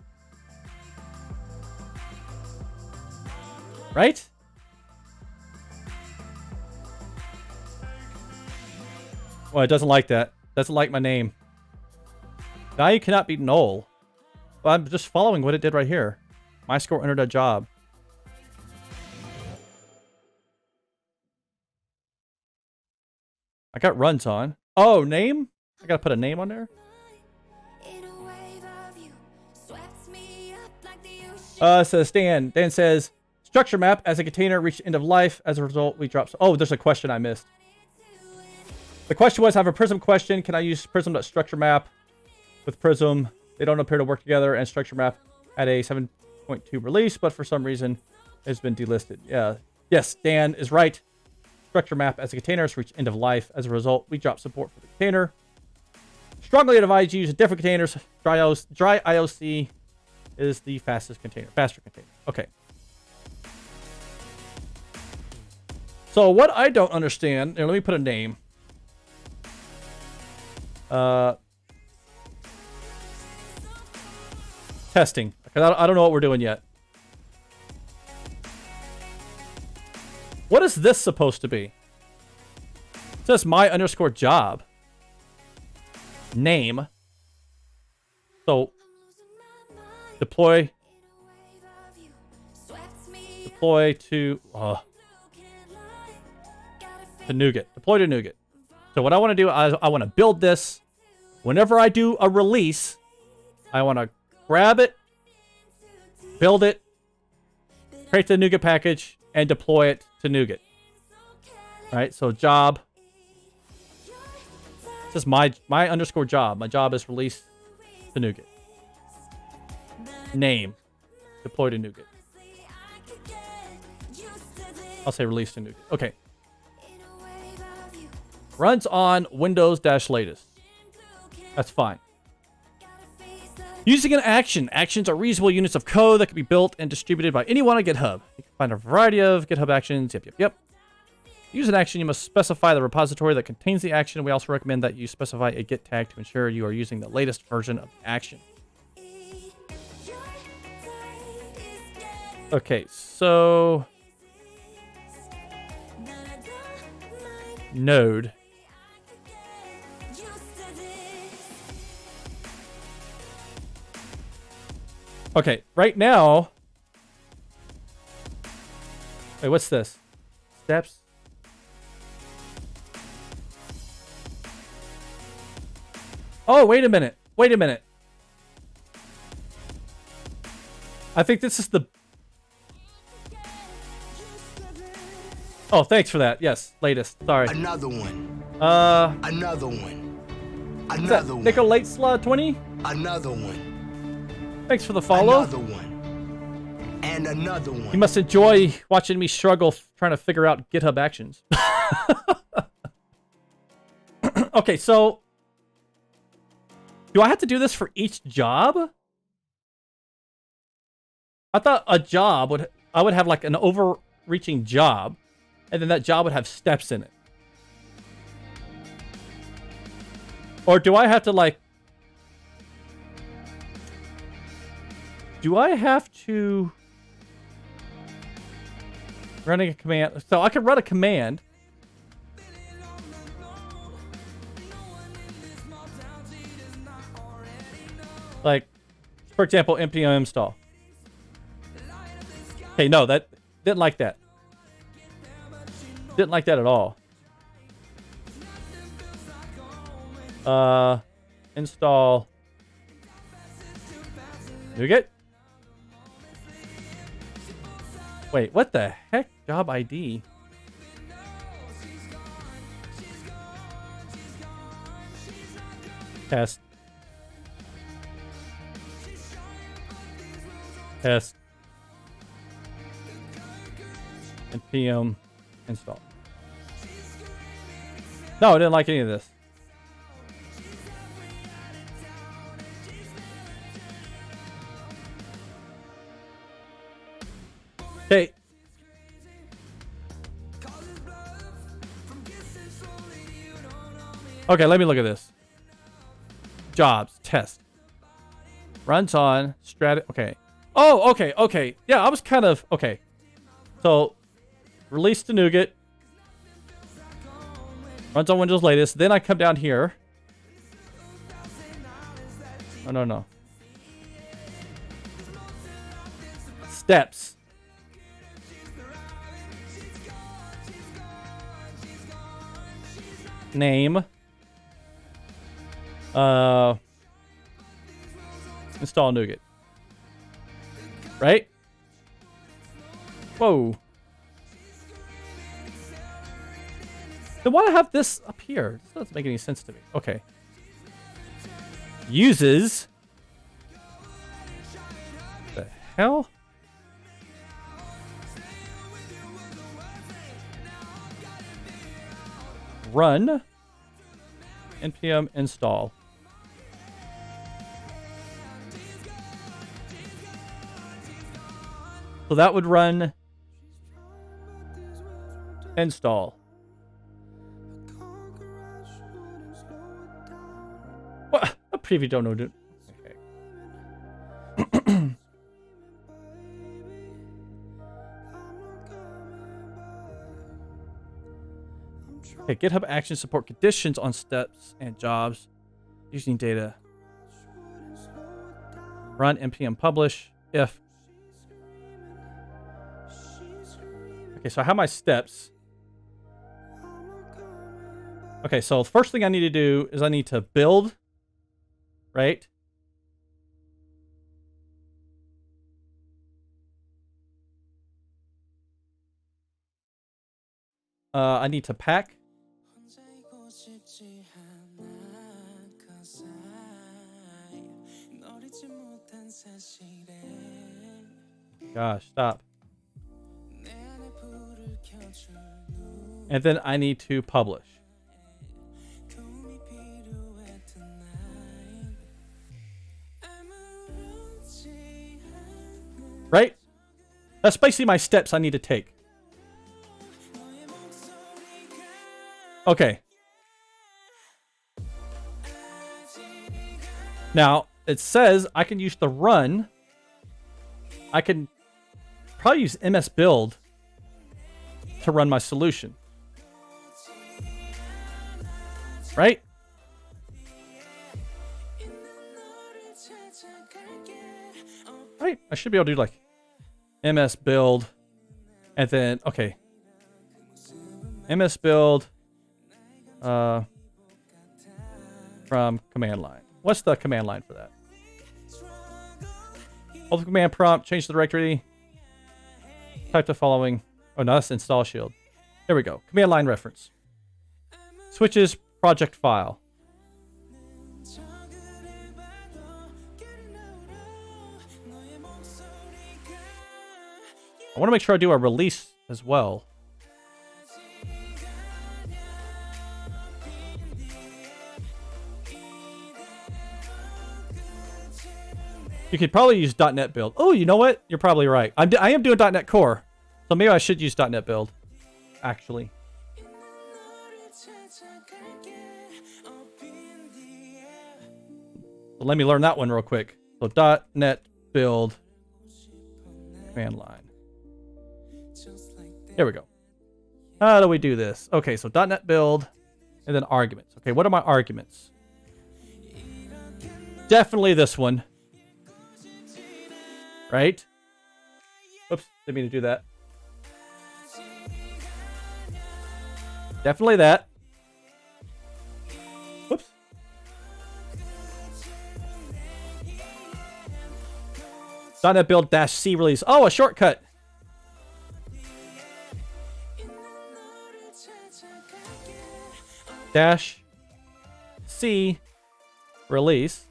Right? Well, it doesn't like that. Doesn't like my name. Now you cannot be null. Well, I'm just following what it did right here. My score entered a job. I got runs on. Oh, name? I gotta put a name on there? Says Dan. Dan says, structure map as a container reached end of life. As a result, we dropped. Oh, there's a question I missed. The question was, I have a Prism question. Can I use Prism.structure map with Prism? They don't appear to work together, and structure map had a 7.2 release, but for some reason has been delisted. Yeah. Yes, Dan is right. Structure map as a container has reached end of life. As a result, we dropped support for the container. Strongly advise you use different containers. Dry IOC is the faster container. Okay. So what I don't understand, here, let me put a name. Testing. Because I don't know what we're doing yet. What is this supposed to be? It says my_job. Name. So deploy to NuGet. Deploy to NuGet. So what I want to do, I want to build this. Whenever I do a release, I want to grab it, build it, create the NuGet package, and deploy it to NuGet. All right, so job. This is my_job. My job is release to NuGet. Name. Deploy to NuGet. I'll say release to NuGet. Okay. Runs on Windows - latest. That's fine. Using an action. Actions are reusable units of code that can be built and distributed by anyone on GitHub. You can find a variety of GitHub actions. Yep. Use an action. You must specify the repository that contains the action. We also recommend that you specify a git tag to ensure you are using the latest version of the action. Okay, so node. Okay, right now. Wait, what's this? Steps? Oh, wait a minute. I think this is the... Oh, thanks for that. Yes, latest. Sorry. Another one. Another one. Another one. Nicolate Slot 20? Another one. Thanks for the follow. Another one. And another one. You must enjoy watching me struggle trying to figure out GitHub Actions. Okay, so do I have to do this for each job? I thought a job I would have like an overreaching job, and then that job would have steps in it. Or do I have to like... Do I have to... Running a command... So I could run a command. Like, for example, npm install. Okay, no, that... Didn't like that. Didn't like that at all. Install NuGet. Wait, what the heck? Job ID. Test. Test. npm install. No, I didn't like any of this. Okay. Okay, let me look at this. Jobs, test. Runs on, okay. Oh, okay, okay. Yeah, I was kind of, okay. So, release to NuGet. Runs on Windows latest. Then I come down here. Oh, no. Steps. Name. Install NuGet. Right? Whoa. Then why do I have this up here? This doesn't make any sense to me. Okay. Uses. The hell? Run. npm install. So that would run install. What? A preview don't know, dude. Okay. Okay, GitHub Actions support conditions on steps and jobs using data. Run npm publish if. Okay, so I have my steps. Okay, so the first thing I need to do is I need to build, right? I need to pack. Gosh, stop. And then I need to publish. Right? That's basically my steps I need to take. Okay. Now, it says I can use the run. I can probably use MS Build to run my solution. Right? Right? I should be able to do like MS Build and then, okay. MS Build from command line. What's the command line for that? Hold the command prompt, change the directory. Type the following. Oh, no, that's install shield. There we go. Command line reference. Switches project file. I want to make sure I do a release as well. You could probably use .NET Build. Oh, you know what? You're probably right. I am doing .NET Core. So maybe I should use .NET Build, actually. So let me learn that one real quick. So .NET Build command line. Here we go. How do we do this? Okay, so .NET Build and then arguments. Okay, what are my arguments? Definitely this one. Right? Oops, didn't mean to do that. Definitely that. Whoops. .NET Build -C release. Oh, a shortcut. -C release.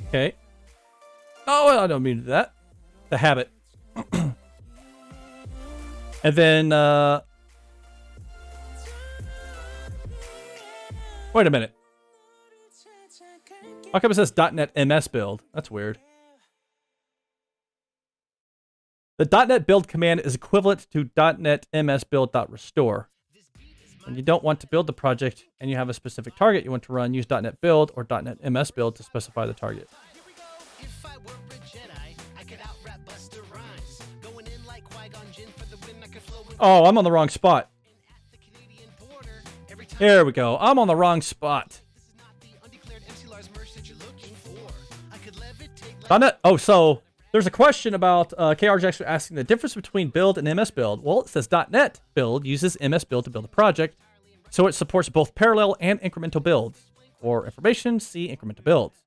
Okay. Oh, I don't mean to do that. The habit. And then, wait a minute. How come it says .NET MS build? That's weird. The .NET build command is equivalent to .NET MS build.restore. When you don't want to build the project and you have a specific target you want to run, use .NET build or .NET MS build to specify the target. Oh, I'm on the wrong spot. Here we go. I'm on the wrong spot. .NET. Oh, so there's a question about KRJX asking the difference between build and MS build. Well, it says .NET build uses MS build to build a project, so it supports both parallel and incremental builds. For information, see incremental builds.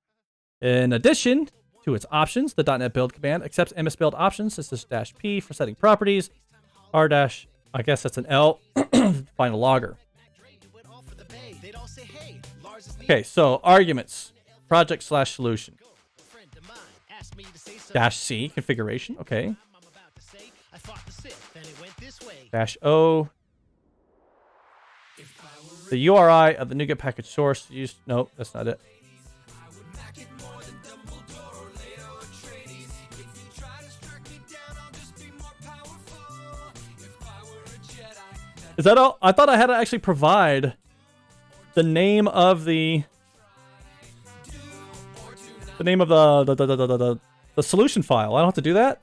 In addition to its options, the .NET build command accepts MS build options such as -P for setting properties, R-, I guess that's an L, find a logger. Okay, so arguments, project/solution. -C configuration, okay. -O. The URI of the NuGet Package source used. Nope, that's not it. Is that all? I thought I had to actually provide the name of the solution file. I don't have to do that.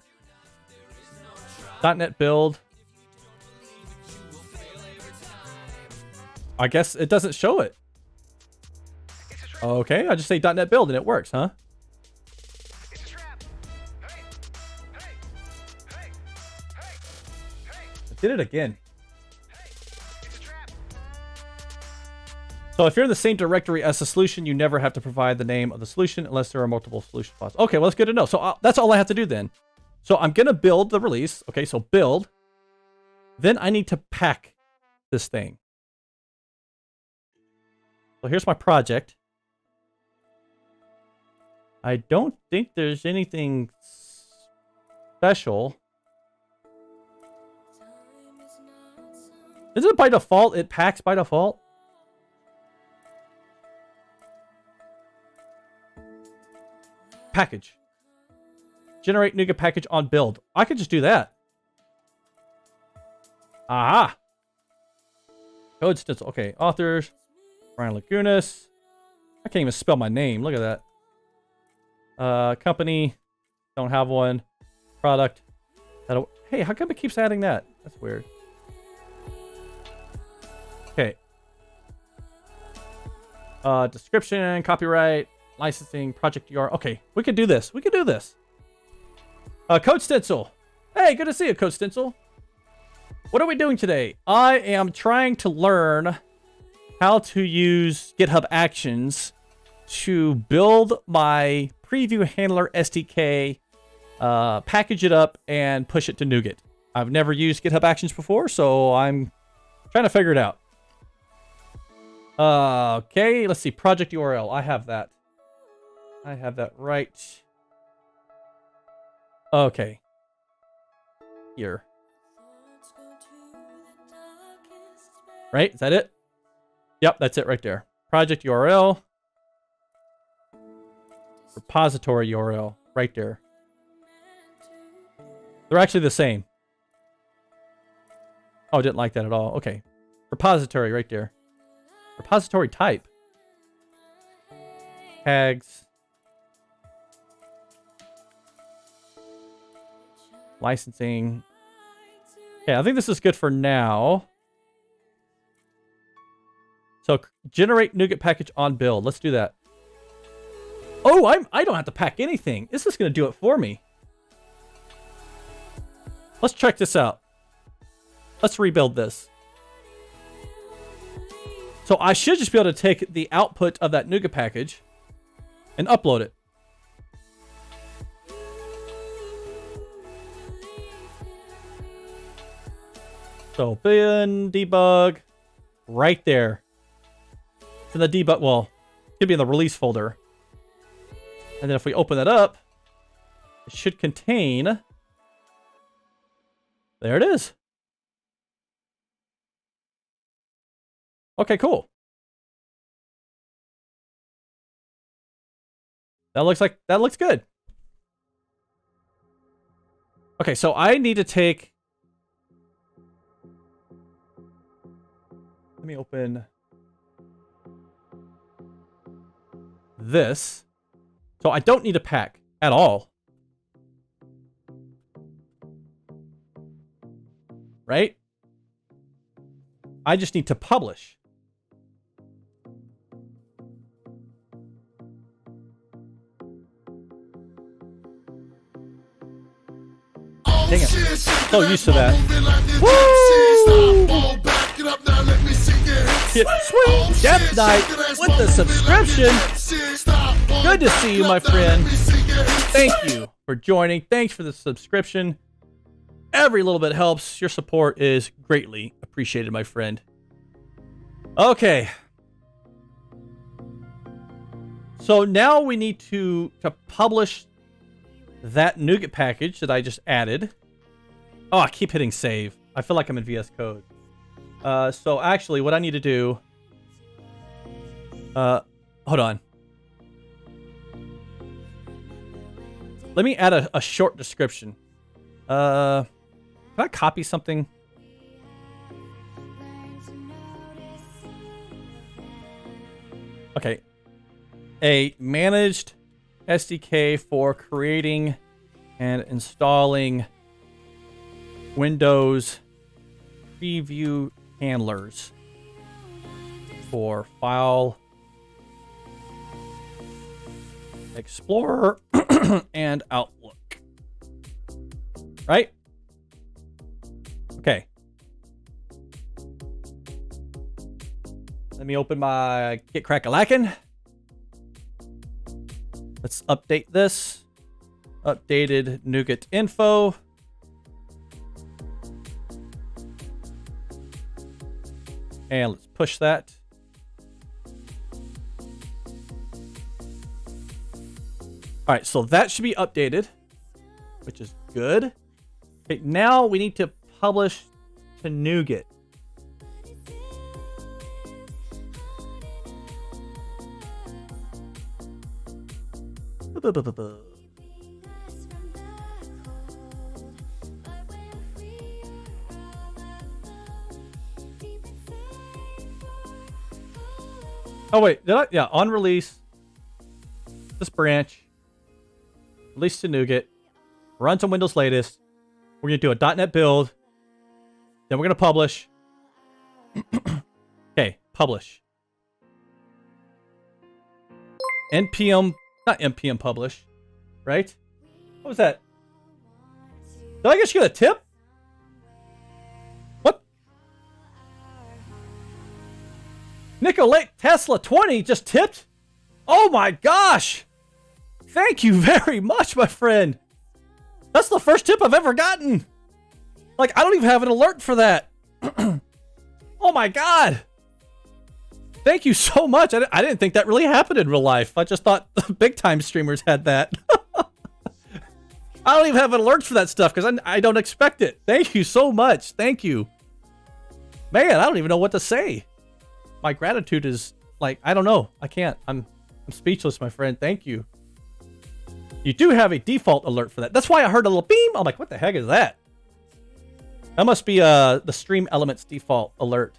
.NET build. I guess it doesn't show it. Okay, I just say .NET build and it works, huh? I did it again. So if you're in the same directory as the solution, you never have to provide the name of the solution unless there are multiple solution files. Okay, well, that's good to know. So that's all I have to do then. So I'm going to build the release. Okay, so build. Then I need to pack this thing. So here's my project. I don't think there's anything special. Isn't it by default? It packs by default? Package. Generate NuGet package on build. I could just do that. Aha. Code stencil. Okay. Authors. Brian Lagunas. I can't even spell my name. Look at that. Company. Don't have one. Product. Hey, how come it keeps adding that? That's weird. Okay. Description. Copyright. Licensing, project URL. Okay, we can do this. We can do this. Code stencil. Hey, good to see you, Code stencil. What are we doing today? I am trying to learn how to use GitHub Actions to build my preview handler SDK, package it up, and push it to NuGet. I've never used GitHub Actions before, so I'm trying to figure it out. Okay, let's see. Project URL. I have that. I have that right. Okay. Here. Right? Is that it? Yep, that's it right there. Project URL. Repository URL. Right there. They're actually the same. Oh, didn't like that at all. Okay. Repository right there. Repository type. Tags. Licensing. Okay, I think this is good for now. So generate NuGet package on build. Let's do that. Oh, I don't have to pack anything. This is going to do it for me. Let's check this out. Let's rebuild this. So I should just be able to take the output of that NuGet package and upload it. So bin debug right there. It's in the debug, well, it could be in the release folder. And then if we open that up, it should contain, there it is. Okay, cool. That looks good. Okay, so I need to take, let me open this. So I don't need a pack at all. Right? I just need to publish. Dang it. So used to that. Woo! Sweet Death Knight with the subscription. Good to see you, my friend. Thank you for joining. Thanks for the subscription. Every little bit helps. Your support is greatly appreciated, my friend. Okay. So now we need to publish that NuGet package that I just added. Oh, I keep hitting save. I feel like I'm in VS Code. So actually, what I need to do... hold on. Let me add a short description. Can I copy something? Okay. A managed SDK for creating and installing Windows preview handlers for File Explorer and Outlook. Right? Okay. Let me open my Git Crack-a-lackin'. Let's update this. Updated NuGet info. And let's push that. All right, so that should be updated, which is good. Okay, now we need to publish to NuGet. Oh wait, did I? Yeah, on release. This branch. Release to NuGet. Runs on Windows latest. We're gonna do a .NET build. Then we're gonna publish. Okay, publish. npm, not npm publish, right? What was that? Did I just get a tip? What? Nicolate Tesla 20 just tipped? Oh my gosh! Thank you very much, my friend. That's the first tip I've ever gotten. Like, I don't even have an alert for that. Oh my god. Thank you so much. I didn't think that really happened in real life. I just thought big time streamers had that. I don't even have alerts for that stuff because I don't expect it. Thank you so much. Thank you. Man, I don't even know what to say. My gratitude is like, I don't know. I can't. I'm speechless, my friend. Thank you. You do have a default alert for that. That's why I heard a little beam. I'm like, what the heck is that? That must be the Stream Elements default alert.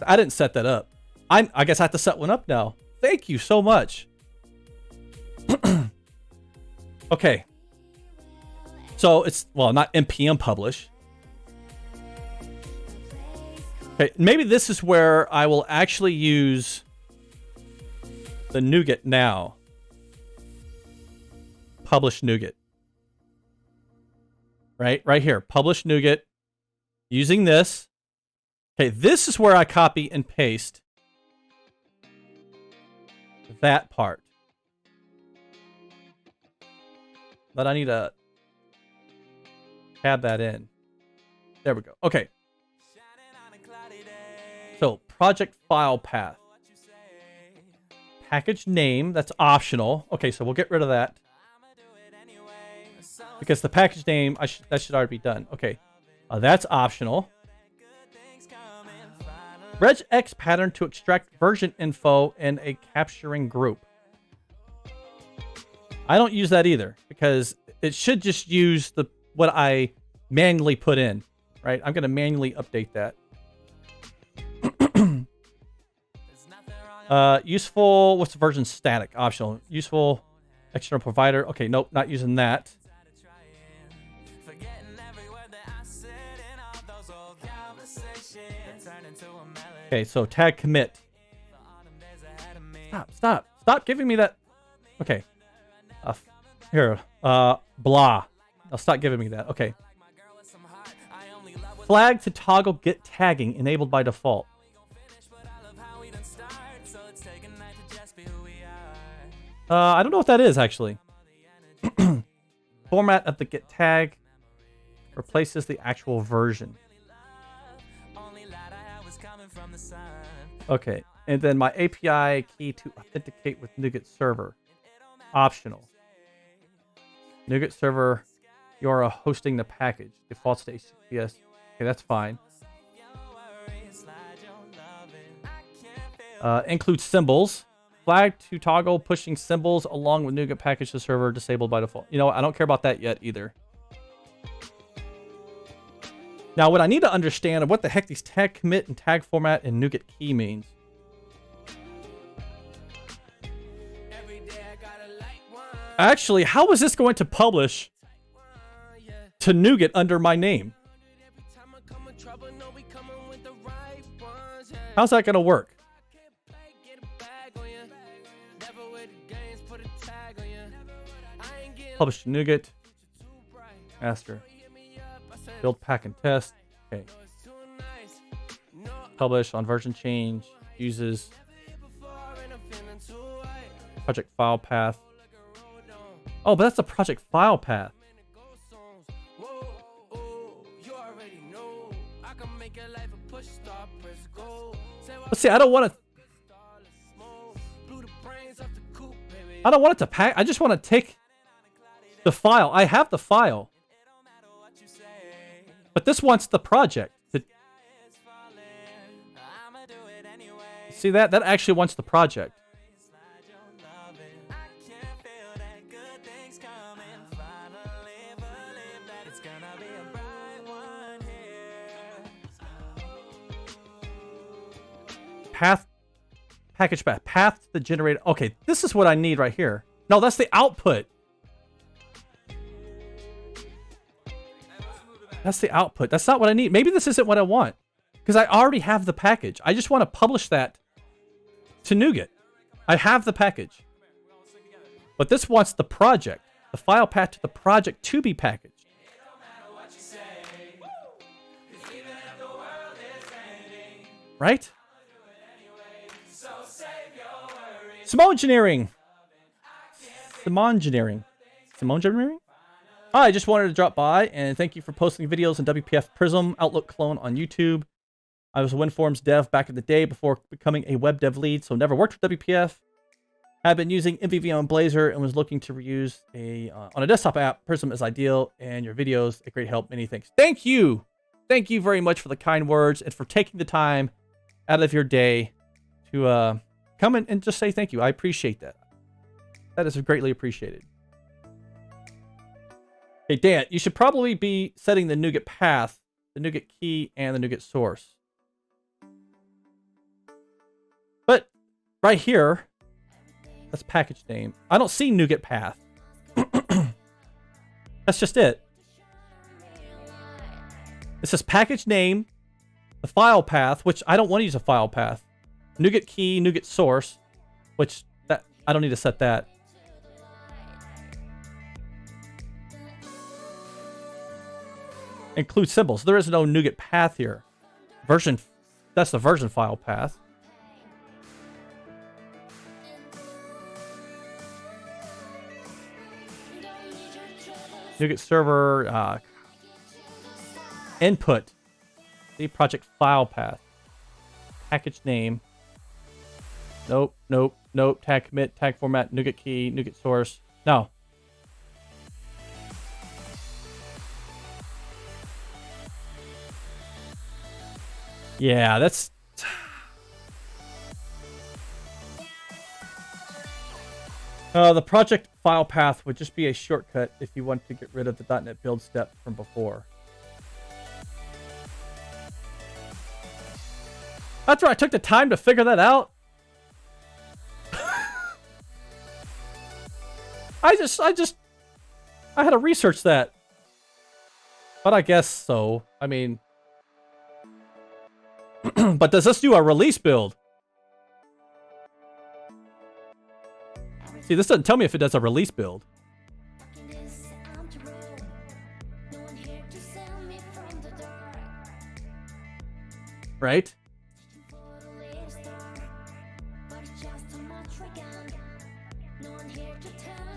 I didn't set that up. I guess I have to set one up now. Thank you so much. Okay. So it's, well, not npm publish. Okay, maybe this is where I will actually use the NuGet now. Publish NuGet. Right here. Publish NuGet. Using this. Okay, this is where I copy and paste that part. But I need to add that in. There we go. Okay. So, project file path. Package name, that's optional. Okay, so we'll get rid of that. Because the package name, that should already be done. Okay, that's optional. Regex pattern to extract version info in a capturing group. I don't use that either because it should just use what I manually put in, right? I'm going to manually update that. Useful, what's the version static? Optional. Useful external provider. Okay, nope, not using that. Okay, so tag commit. Stop giving me that. Okay. Here, blah. I'll stop giving me that. Okay. Flag to toggle git tagging enabled by default. I don't know what that is actually. Format of the git tag replaces the actual version. Okay, and then my API key to authenticate with NuGet server. Optional. NuGet server, you are hosting the package. Defaults to HTTPS. Okay, that's fine. Include symbols. Flag to toggle pushing symbols along with NuGet Package to server disabled by default. You know what? I don't care about that yet either. Now, what I need to understand are what the heck these tag commit and tag format and NuGet key means. Actually, how is this going to publish to NuGet under my name? How's that going to work? Publish to NuGet. Master. Build, pack, and test. Okay. Publish on version change. Uses project file path. Oh, but that's a project file path. Let's see, I don't want it to pack. I just want to take the file. I have the file. But this wants the project. See that? That actually wants the project. Path, package path, path to the generator. Okay, this is what I need right here. No, that's the output. That's the output. That's not what I need. Maybe this isn't what I want. Because I already have the package. I just want to publish that to NuGet. I have the package. But this wants the project. The file path to the project to be packaged. Right? Simone-gineering. Simone-gineering. Simone-gineering? Hi, I just wanted to drop by and thank you for posting videos in WPF Prism Outlook clone on YouTube. I was a WinForms dev back in the day before becoming a web dev lead, so never worked with WPF. I've been using MVVM and Blazor and was looking to reuse on a desktop app. Prism is ideal, and your videos a great help. Many thanks. Thank you. Thank you very much for the kind words and for taking the time out of your day to come in and just say thank you. I appreciate that. That is greatly appreciated. Hey, Dan, you should probably be setting the NuGet path, the NuGet key, and the NuGet source. But right here, that's package name. I don't see NuGet path. That's just it. It says package name, the file path, which I don't want to use a file path. NuGet key, NuGet source, which that I don't need to set that. Include symbols. There is no NuGet path here. Version, that's the version file path. NuGet server input. The project file path. Package name. Nope, nope, nope. Tag commit, tag format, NuGet key, NuGet source. No. Yeah, that's... the project file path would just be a shortcut if you want to get rid of the .NET build step from before. After I took the time to figure that out, I had to research that. But I guess so. I mean... But does this do a release build? See, this doesn't tell me if it does a release build. Right?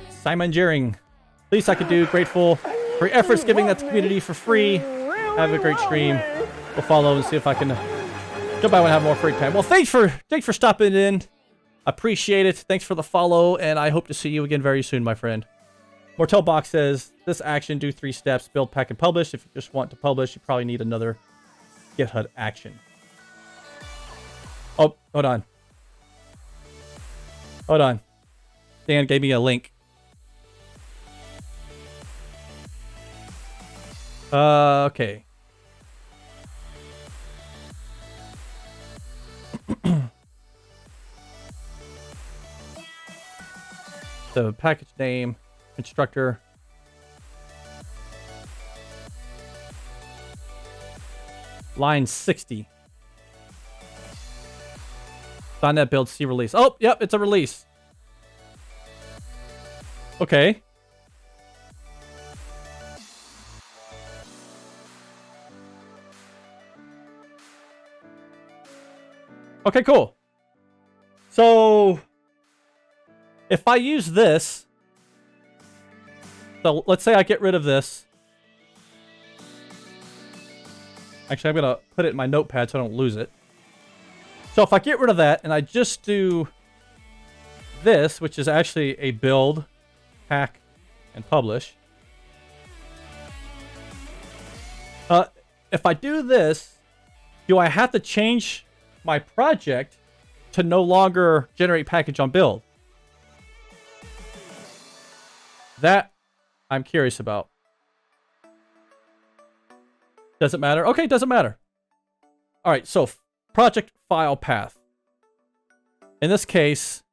Simon Jering. Least I could do. Grateful for your efforts giving that to the community for free. Have a great stream. We'll follow and see if I can jump by when I have more free time. Well, thanks for stopping in. Appreciate it. Thanks for the follow, and I hope to see you again very soon, my friend. Mortel Box says, this action, do 3 steps, build, pack, and publish. If you just want to publish, you probably need another GitHub action. Oh, hold on. Hold on. Dan gave me a link. Okay. The package name, constructor. Line 60. .NET build C release. Oh, yep, it's a release. Okay. Okay, cool. So, if I use this, so let's say I get rid of this. Actually, I'm going to put it in my notepad so I don't lose it. So if I get rid of that and I just do this, which is actually a build, pack, and publish. If I do this, do I have to change my project to no longer generate package on build? That I'm curious about. Doesn't matter? Okay, doesn't matter. All right, so project file path. In this case,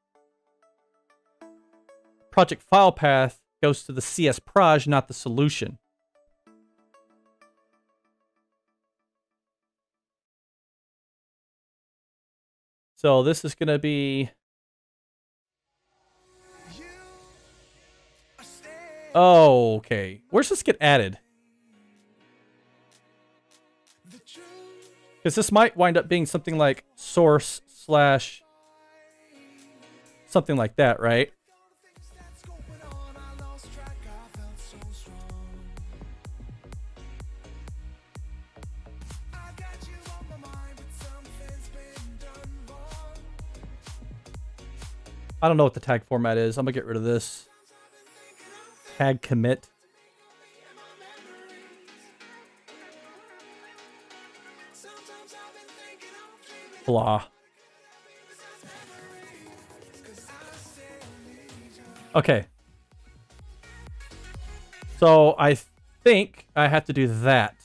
project file path goes to the CS proj, not the solution. So this is going to be... Oh, okay. Where's this get added? Because this might wind up being something like source slash something like that, right? I don't know what the tag format is. I'm gonna get rid of this. Tag commit. Blah. Okay. So I think I have to do that.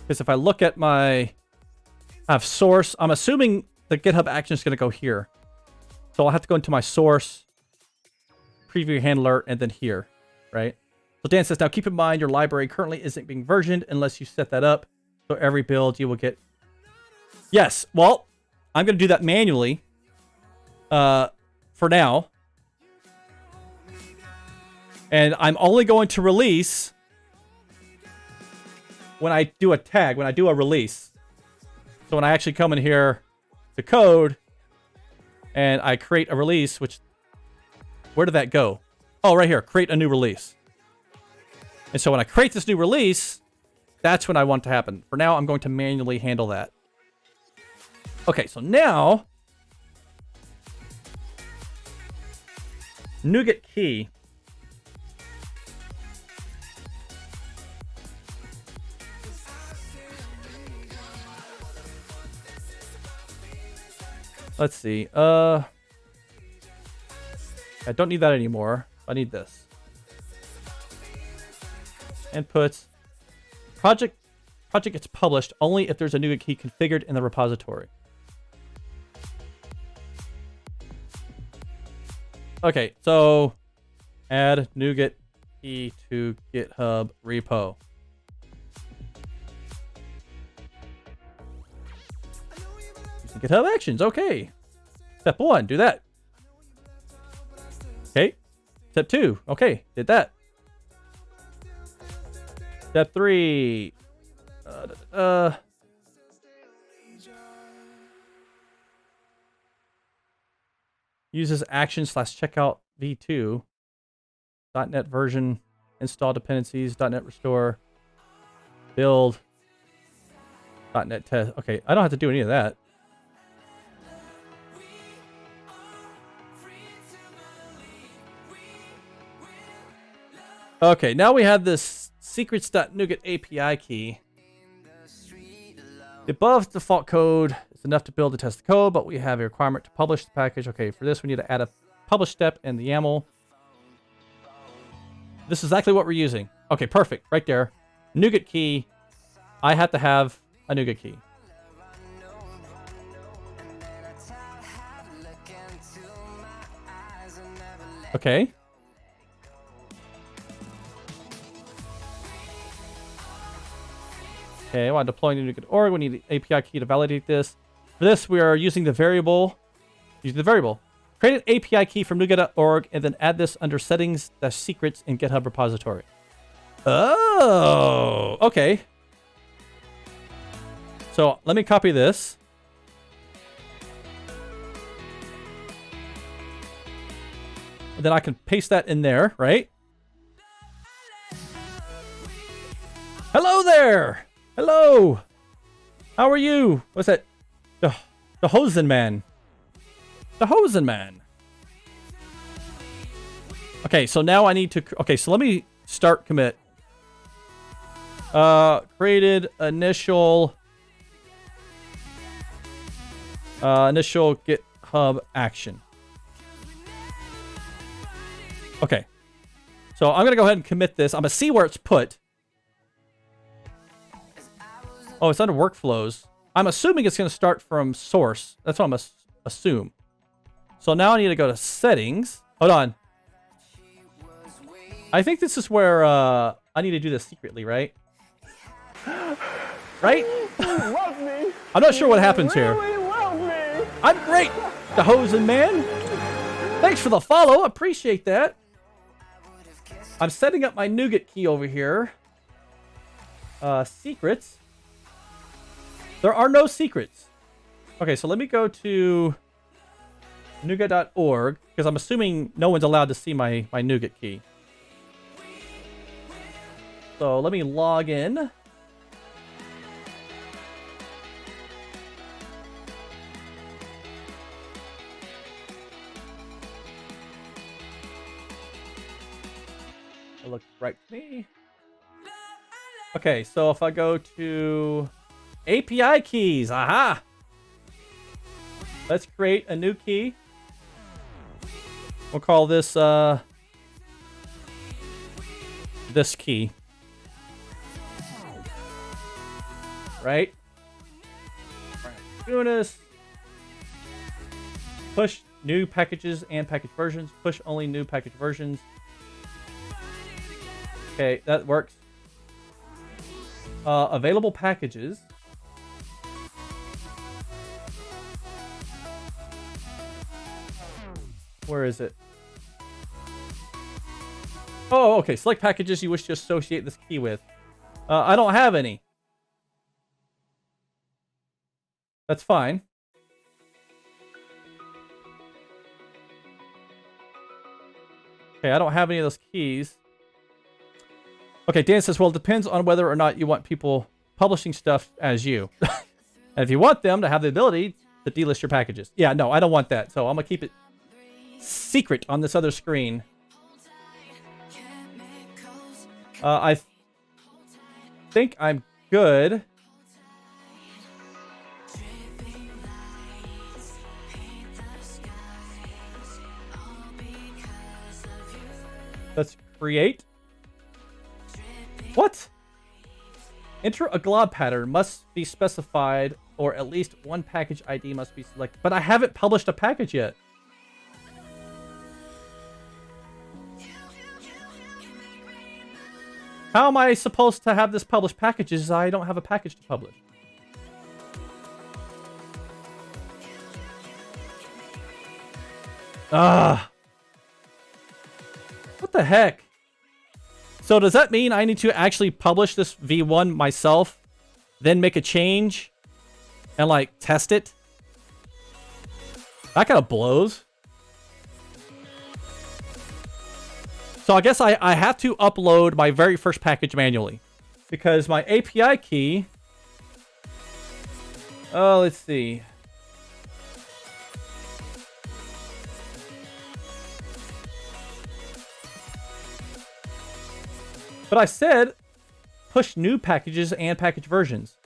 Because if I look at I have source, I'm assuming the GitHub action is going to go here. So I'll have to go into my source, preview handler, and then here, right? So Dan says, now keep in mind your library currently isn't being versioned unless you set that up. So every build you will get. Yes, well, I'm going to do that manually for now. And I'm only going to release when I do a tag, when I do a release. So when I actually come in here to code and I create a release, which, where did that go? Oh, right here, create a new release. And so when I create this new release, that's when I want to happen. For now, I'm going to manually handle that. Okay, so now, NuGet key. Let's see. I don't need that anymore. I need this. Inputs. Project gets published only if there's a NuGet key configured in the repository. Okay, so add NuGet key to GitHub repo. Using GitHub Actions, okay. Step 1, do that. Okay. Step 2, okay, did that. Step 3. Uses action/checkout v2. .NET version. Install dependencies. .NET restore. Build. .NET test. Okay, I don't have to do any of that. Okay, now we have this secrets.NuGet API key. The above default code is enough to build and test the code, but we have a requirement to publish the package. Okay, for this we need to add a publish step and the YAML. This is exactly what we're using. Okay, perfect. Right there. NuGet key. I have to have a NuGet key. Okay. Okay, while deploying the NuGet org, we need the API key to validate this. For this, we are using the variable. Create an API key from NuGet.org and then add this under settings-secrets in GitHub repository. Oh, okay. So let me copy this. And then I can paste that in there, right? Hello there. Hello. How are you? What's that? The Hosen Man. The Hosen Man. Okay, so now I need to... Okay, so let me start commit. Created initial GitHub action. Okay. So I'm going to go ahead and commit this. I'm going to see where it's put. Oh, it's under workflows. I'm assuming it's going to start from source. That's what I'm going to assume. So now I need to go to settings. Hold on. I think this is where I need to do this secretly, right? Right? Love me. I'm not sure what happens here. Love me. I'm great, the Hosen Man. Thanks for the follow. Appreciate that. I'm setting up my NuGet key over here. Secrets. There are no secrets. Okay, so let me go to NuGet.org, because I'm assuming no one's allowed to see my NuGet key. So let me log in. It looks right to me. Okay, so if I go to API keys, aha! Let's create a new key. We'll call this this key. Right? Lagunas. Push new packages and package versions. Push only new package versions. Okay, that works. Available packages. Where is it? Oh, okay. Select packages you wish to associate this key with. I don't have any. That's fine. Okay, I don't have any of those keys. Okay, Dan says, well, it depends on whether or not you want people publishing stuff as you. And if you want them to have the ability to delist your packages. Yeah, no, I don't want that. So I'm going to keep it secret on this other screen. I think I'm good. Let's create. What? Enter a glob pattern must be specified, or at least one package ID must be selected. But I haven't published a package yet. How am I supposed to have this published packages? I don't have a package to publish. Ah. What the heck? So does that mean I need to actually publish this V1 myself, then make a change, and like test it? That kind of blows. So I guess I have to upload my very first package manually, because my API key, oh, let's see. But I said push new packages and package versions.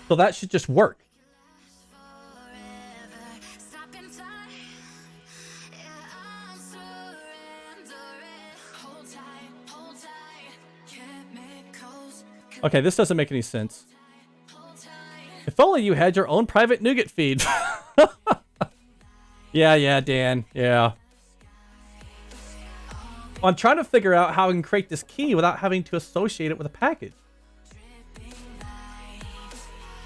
So that should just work. Okay, this doesn't make any sense. If only you had your own private NuGet feed. Yeah, Dan. Yeah. I'm trying to figure out how I can create this key without having to associate it with a package.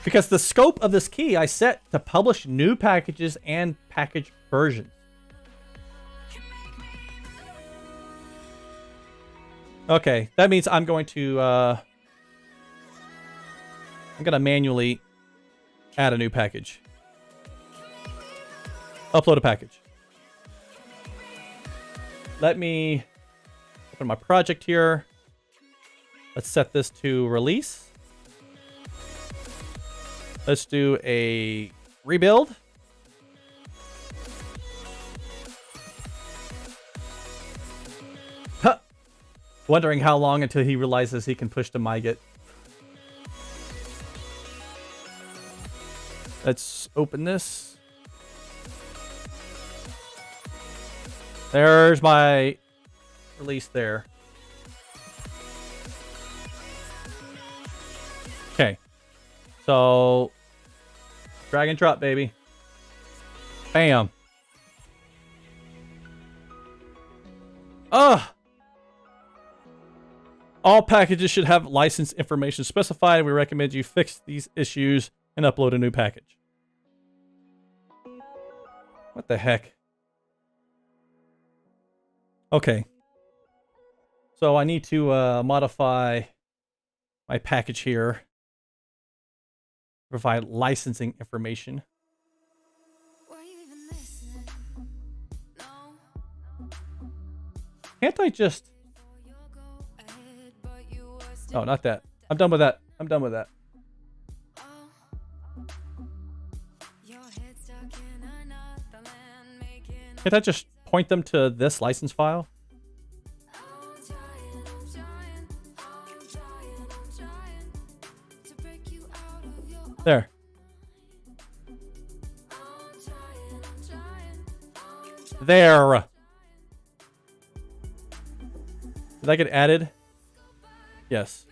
Because the scope of this key I set to publish new packages and package versions. Okay, that means I'm going to manually add a new package. Upload a package. Let me open my project here. Let's set this to release. Let's do a rebuild. Huh. Wondering how long until he realizes he can push to NuGet. Let's open this. There's my release there. Okay. So, drag and drop, baby. Bam. Ugh. All packages should have license information specified. We recommend you fix these issues and upload a new package. What the heck? Okay. So I need to modify my package here. Provide licensing information. Can't I just... Oh, not that. I'm done with that. I'm done with that. Can't I just point them to this license file? There. There. Did that get added? Yes.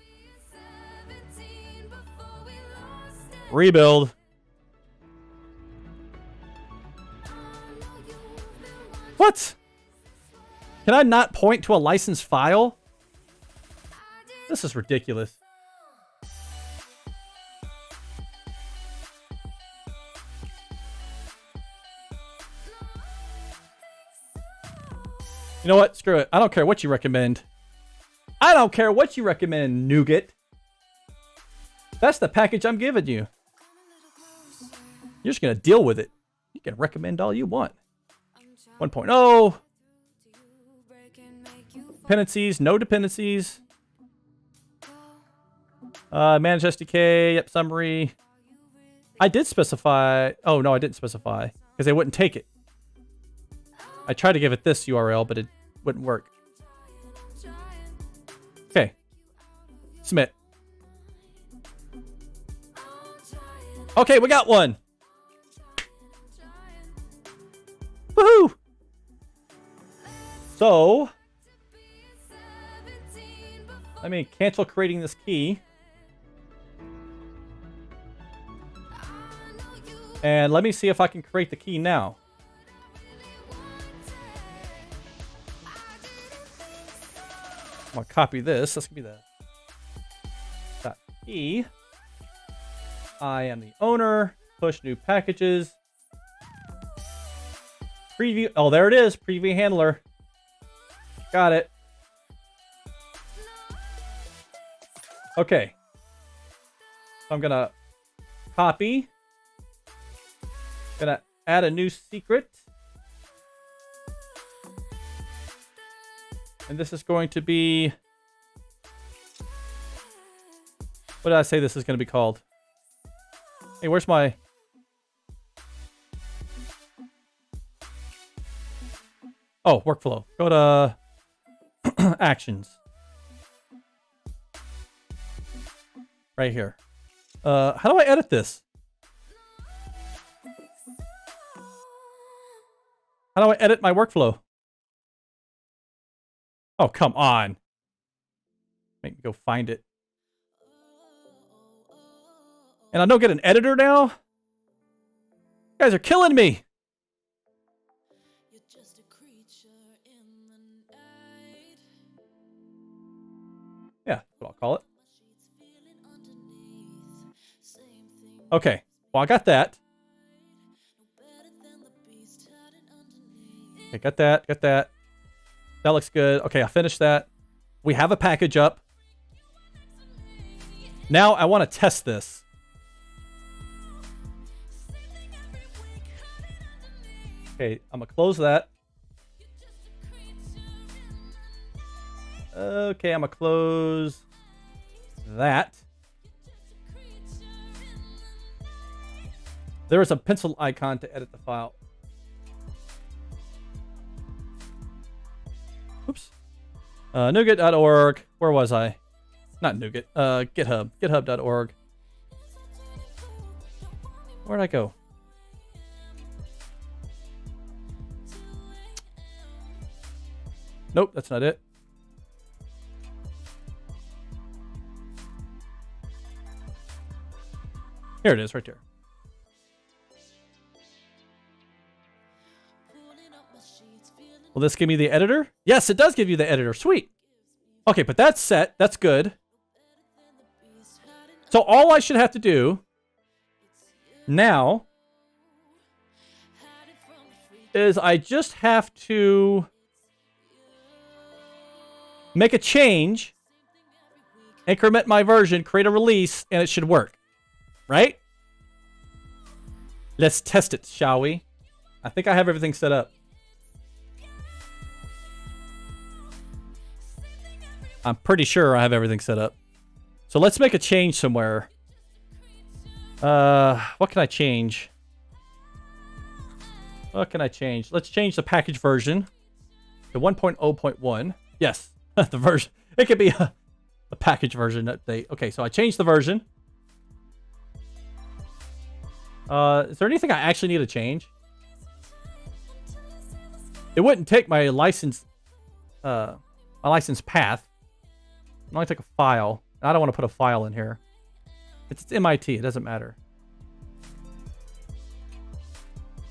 Rebuild. What? Can I not point to a licensed file? This is ridiculous. You know what? Screw it. I don't care what you recommend. I don't care what you recommend, NuGet. That's the package I'm giving you. You're just going to deal with it. You can recommend all you want. 1.0. Dependencies. No dependencies. Manage SDK. Yep. Summary. I did specify. Oh, no, I didn't specify. Because they wouldn't take it. I tried to give it this URL, but it wouldn't work. Okay. Submit. Okay, we got one. Woohoo! So, let me cancel creating this key. And let me see if I can create the key now. I'm gonna copy this. That's gonna be the .key. I am the owner. Push new packages. Preview. Oh, there it is. Preview handler. Got it. Okay. So I'm gonna copy. Gonna add a new secret. And this is going to be... What did I say this is going to be called? Hey, where's my... Oh, workflow. Go to Actions. Right here. How do I edit this? How do I edit my workflow? Oh, come on. Make me go find it. And I don't get an editor now? You guys are killing me. Yeah, that's what I'll call it. Okay. Well, I got that. Okay, got that. Got that. That looks good. Okay, I finished that. We have a package up. Now I want to test this. Okay, I'm going to close that. Okay, I'm going to close that. There is a pencil icon to edit the file. Oops. NuGet.org. Where was I? Not NuGet. GitHub. GitHub.org. Where'd I go? Nope, that's not it. Here it is, right there. Will this give me the editor? Yes, it does give you the editor. Sweet. Okay, but that's set. That's good. So all I should have to do now is I just have to make a change, increment my version, create a release, and it should work. Right? Let's test it, shall we? I think I have everything set up. I'm pretty sure I have everything set up. So let's make a change somewhere. What can I change? What can I change? Let's change the package version to 1.0.1. Yes, the version. It could be a package version update. Okay, so I changed the version. Is there anything I actually need to change? It wouldn't take my license path. It only take a file. I don't want to put a file in here. It's MIT. It doesn't matter.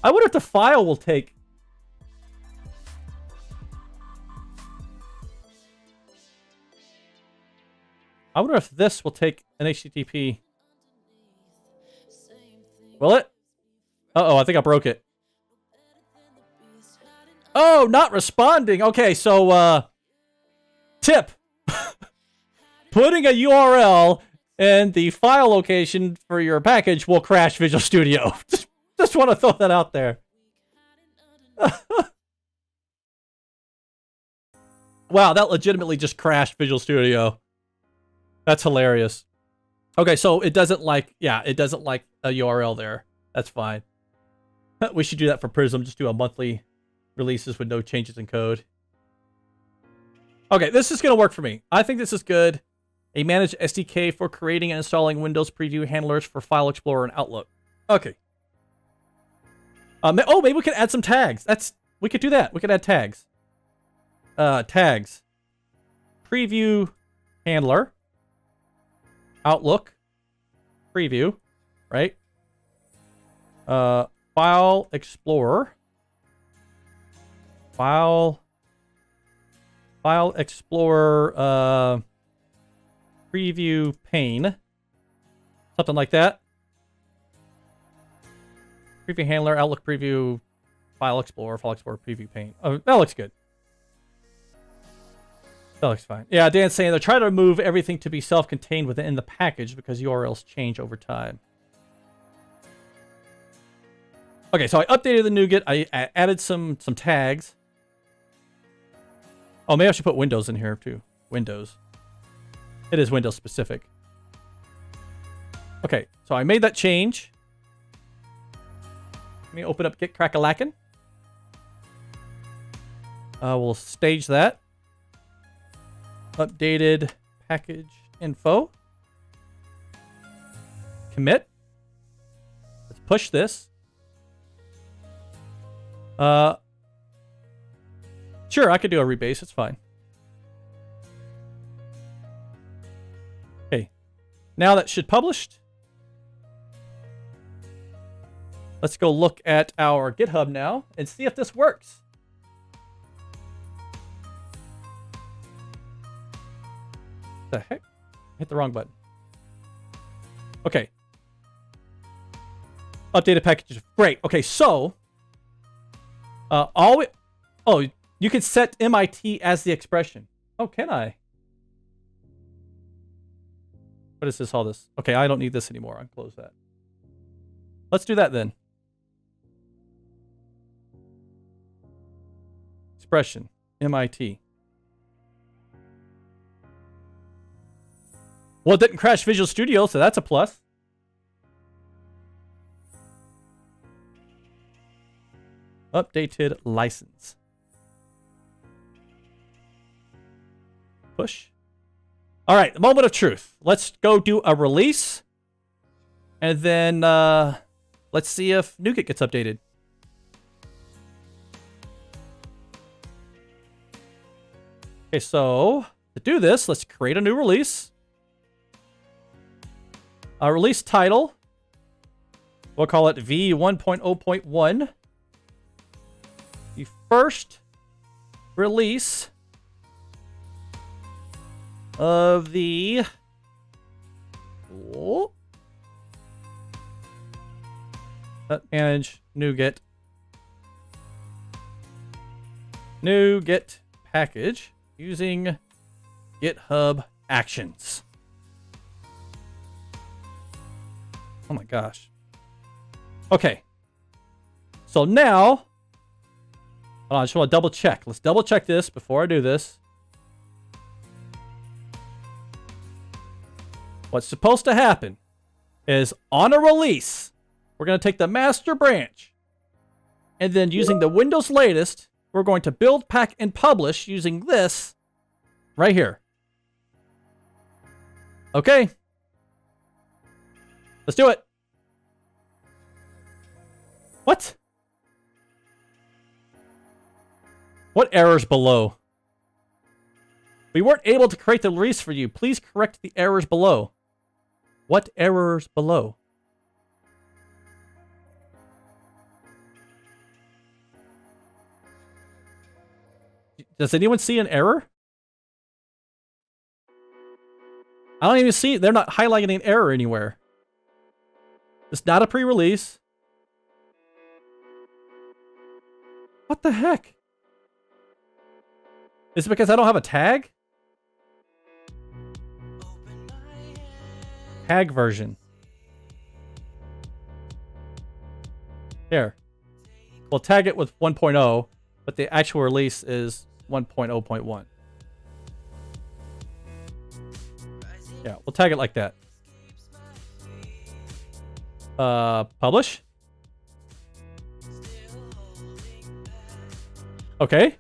I wonder if the file will take... I wonder if this will take an HTTP. Will it? Uh-oh, I think I broke it. Oh, not responding. Okay, so, tip. Putting a URL in the file location for your package will crash Visual Studio. Just want to throw that out there. Wow, that legitimately just crashed Visual Studio. That's hilarious. Okay, so it doesn't like, yeah, it doesn't like a URL there. That's fine. We should do that for Prism. Just do a monthly releases with no changes in code. Okay, this is going to work for me. I think this is good. A managed SDK for creating and installing Windows preview handlers for File Explorer and Outlook. Okay. Oh, maybe we could add some tags. We could do that. We could add tags. Tags. Preview handler. Outlook. Preview. Right? File Explorer. File Explorer, preview pane. Something like that. Preview handler, Outlook preview, File Explorer preview pane. Oh, that looks good. That looks fine. Yeah, Dan's saying they're trying to remove everything to be self-contained within the package because URLs change over time. Okay, so I updated the NuGet. I added some tags. Oh, maybe I should put Windows in here too. Windows. It is Windows specific. Okay, so I made that change. Let me open up Git Crack-a-Lackin'. We'll stage that. Updated package info. Commit. Let's push this. Sure, I could do a rebase. It's fine. Okay. Now that should published. Let's go look at our GitHub now and see if this works. The heck? Hit the wrong button. Okay. Updated package. Great. Okay, so you can set MIT as the expression. Oh, can I? What is this? All this? Okay, I don't need this anymore. I'll close that. Let's do that then. Expression. MIT. Well, it didn't crash Visual Studio, so that's a plus. Updated license. Push. All right, the moment of truth. Let's go do a release. And then let's see if NuGet gets updated. Okay, so to do this, let's create a new release. Release title. We'll call it V1.0.1. The first release of the manage NuGet package using GitHub Actions. Oh my gosh. Okay, So now, hold on, I just want to double check. Let's double check this before I do this. What's supposed to happen is on a release, we're going to take the master branch, and then using the Windows latest, we're going to build, pack, and publish using this right here. Okay. Let's do it. What? What errors below? We weren't able to create the release for you. Please correct the errors below. What errors below? Does anyone see an error? I don't even see it. They're not highlighting an error anywhere. It's not a pre-release. What the heck? Is it because I don't have a tag? Tag version. Here. We'll tag it with 1.0, but the actual release is 1.0.1. Yeah, we'll tag it like that. Publish. Okay.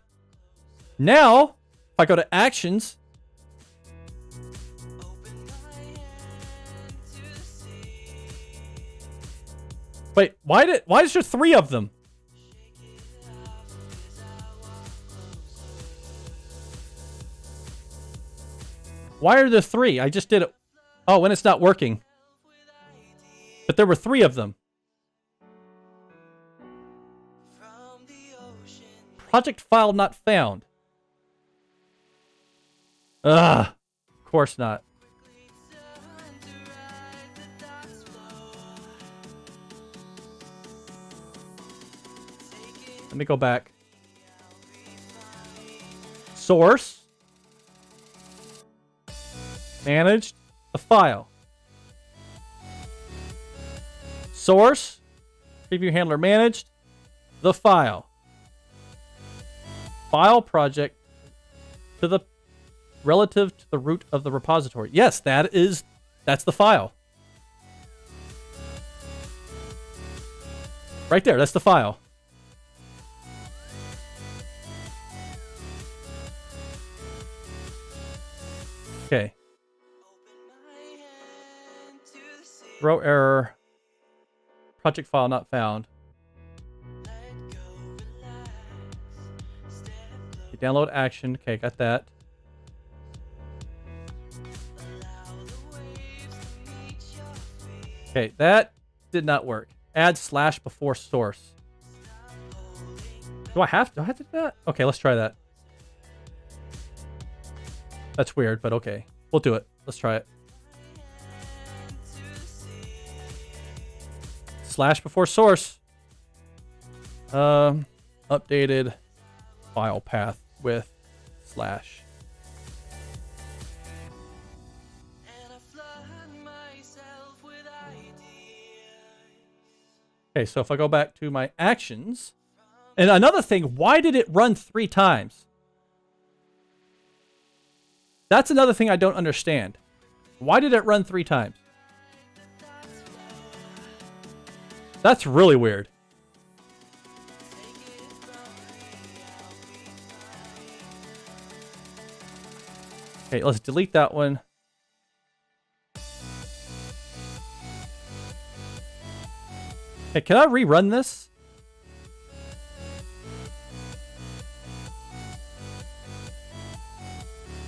Now, if I go to Actions, wait, why is there 3 of them? Why are there 3? I just did it. Oh, and it's not working. But there were 3 of them. Project file not found. Ugh. Of course not. Let me go back. Source. Managed. The file. Source. Preview handler managed. The file. File project to the relative to the root of the repository. Yes, that's the file. Right there, that's the file. Okay. Throw error. Project file not found. Okay, download action. Okay, got that. Okay, that did not work. Add slash before source. Do I have to do that? Okay, let's try that. That's weird, but okay. We'll do it. Let's try it. Slash before source. Updated file path with slash. Okay, so if I go back to my actions, and another thing, why did it run 3 times? That's another thing I don't understand. Why did it run 3 times? That's really weird. Okay, let's delete that one. Hey, can I rerun this?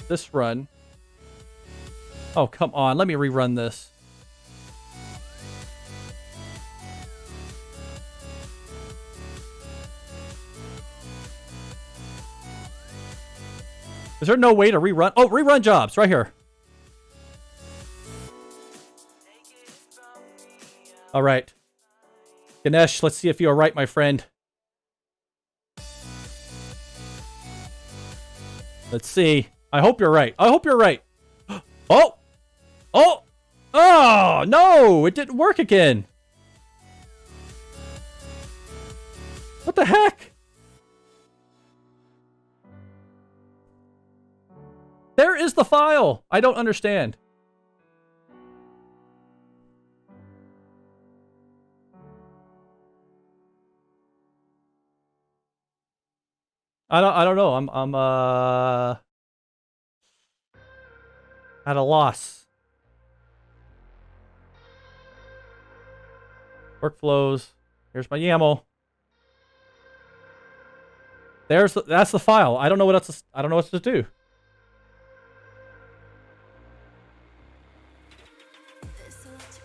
This run. Oh, come on. Let me rerun this. Is there no way to rerun? Oh, rerun jobs right here. All right. Ganesh, let's see if you are right, my friend. Let's see. I hope you're right. I hope you're right. Oh! Oh! Oh, no! It didn't work again. What the heck? There is the file. I don't understand. I don't know. I'm at a loss. Workflows. Here's my YAML. That's the file. I don't know what else. I don't know what to do.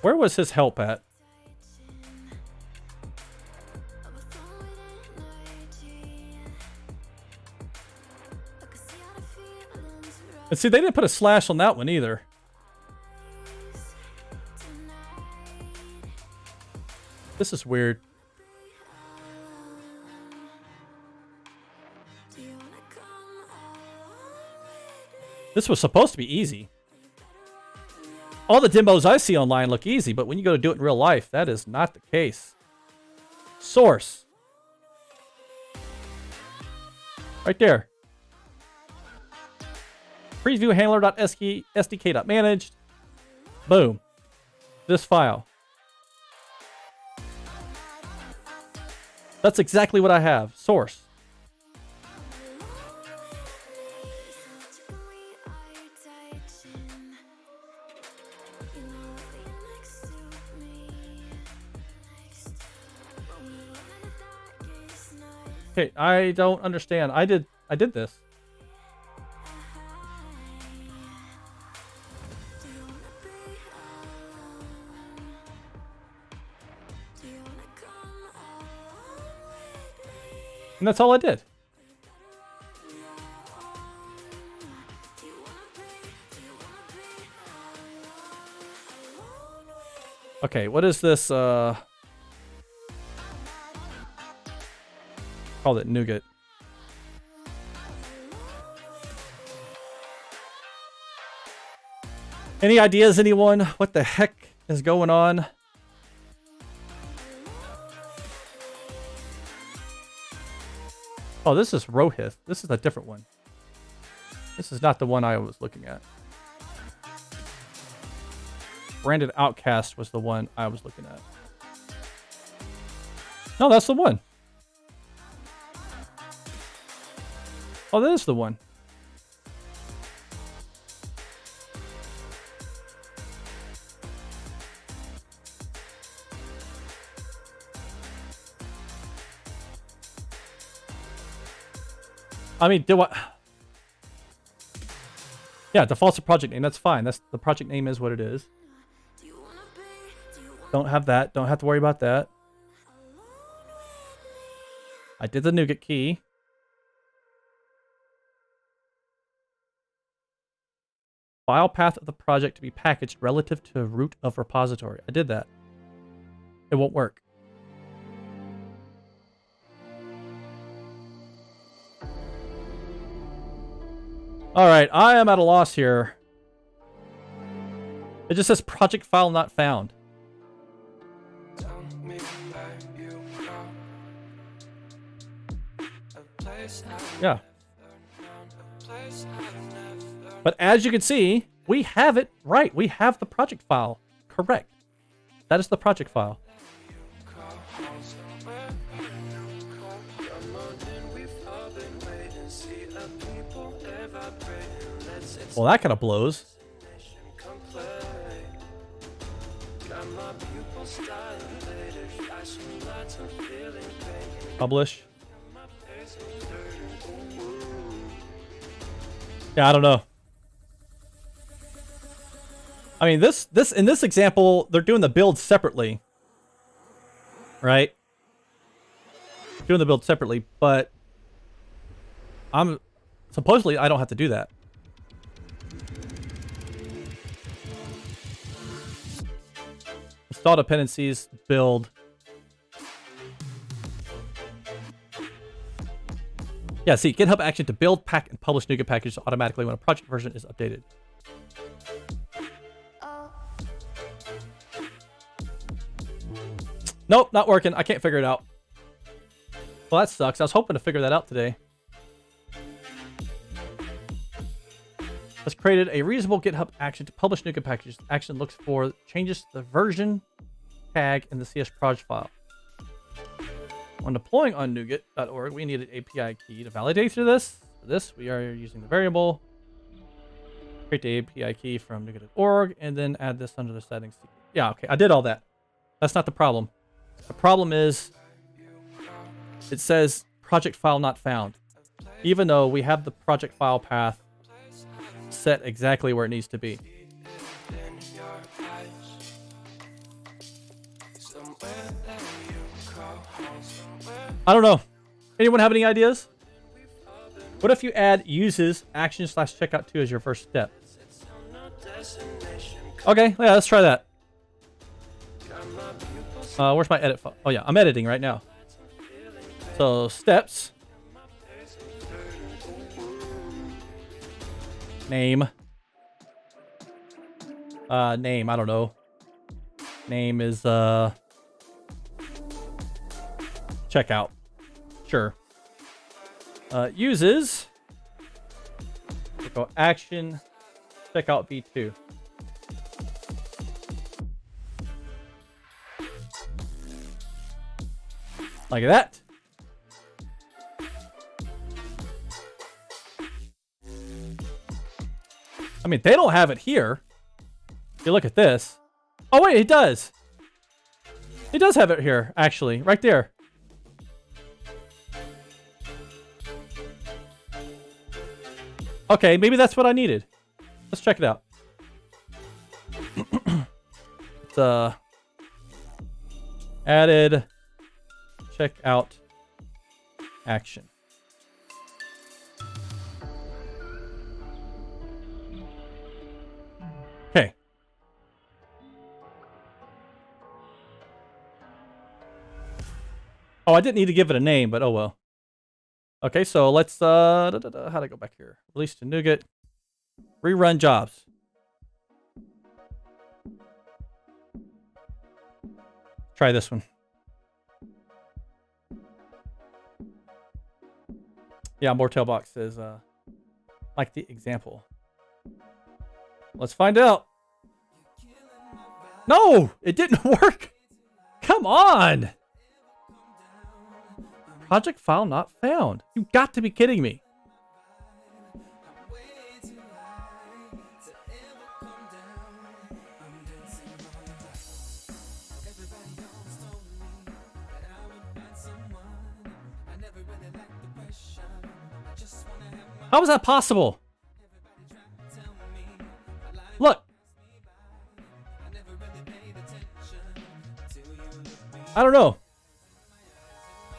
Where was his help at? And see, they didn't put a slash on that one either. This is weird. This was supposed to be easy. All the demos I see online look easy, but when you go to do it in real life, that is not the case. Source. Right there. Preview handler.sdk.managed. Boom. This file. That's exactly what I have. Source. Okay, I don't understand. I did this. And that's all I did. Okay, what is this? Called it NuGet. Any ideas, anyone? What the heck is going on? Oh, this is Rohith. This is a different one. This is not the one I was looking at. Branded Outcast was the one I was looking at. No, that's the one. Oh, that is the one. I mean, do what? Yeah, defaults a project name. That's fine. That's the project name is what it is. Don't have that. Don't have to worry about that. I did the NuGet key. File path of the project to be packaged relative to root of repository. I did that. It won't work. All right, I am at a loss here. It just says project file not found. Yeah. But as you can see, we have it right. We have the project file correct. That is the project file. Well, that kind of blows. Publish. Yeah, I don't know. I mean, this in this example, they're doing the build separately, right? Doing the build separately, but supposedly I don't have to do that. Install dependencies, build. Yeah, see, GitHub Action to build, pack, and publish NuGet Package automatically when a project version is updated. Nope, not working. I can't figure it out. Well, that sucks. I was hoping to figure that out today. Let's created a reasonable GitHub action to publish NuGet Package. Action looks for changes to the version tag in the CS project file. When deploying on NuGet.org, we need an API key to validate through this. For this, we are using the variable. Create the API key from NuGet.org and then add this under the settings. Yeah, okay, I did all that. That's not the problem. The problem is it says project file not found, even though we have the project file path set exactly where it needs to be. I don't know. Anyone have any ideas? What if you add uses action/checkout to as your first step? Okay, yeah, let's try that. Where's my edit file? Oh yeah, I'm editing right now. So steps. Name. Name, I don't know. Name is checkout. Sure. Uses. Go action. Checkout v2. Like that. I mean, they don't have it here. If you look at this. Oh, wait, it does. It does have it here, actually. Right there. Okay, maybe that's what I needed. Let's check it out. It's added checkout action. Okay. Oh, I didn't need to give it a name, but oh well. Okay, so let's how do I go back here? Release to NuGet. Rerun jobs. Try this one. Yeah, more tailbox says like the example. Let's find out. No, it didn't work. Come on. Project file not found. You got to be kidding me. How was that possible? Look. I don't know.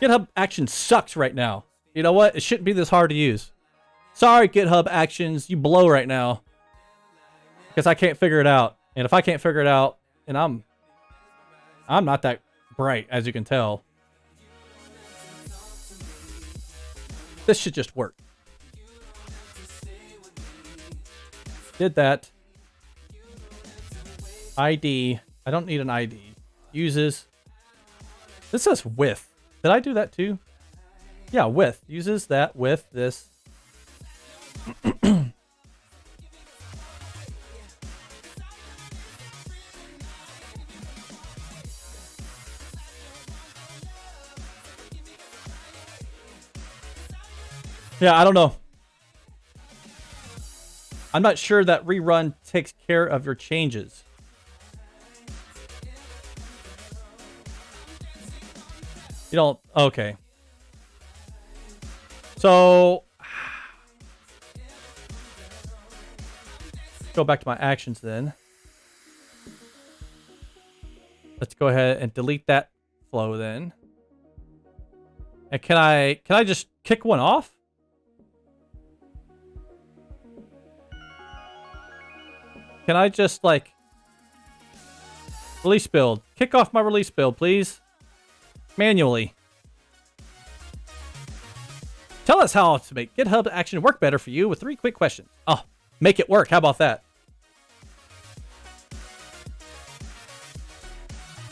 GitHub Actions sucks right now. You know what? It shouldn't be this hard to use. Sorry, GitHub Actions. You blow right now. Because I can't figure it out. And if I can't figure it out, and I'm not that bright, as you can tell. This should just work. Did that. ID. I don't need an ID. Uses. This says with. Did I do that too? Yeah, with. Uses that with this. Yeah, I don't know. I'm not sure that rerun takes care of your changes. You don't... Okay. So... Go back to my actions then. Let's go ahead and delete that flow then. And can I just kick one off? Can I just, like, release build? Kick off my release build, please. Manually. Tell us how to make GitHub Action work better for you with 3 quick questions. Oh, make it work. How about that?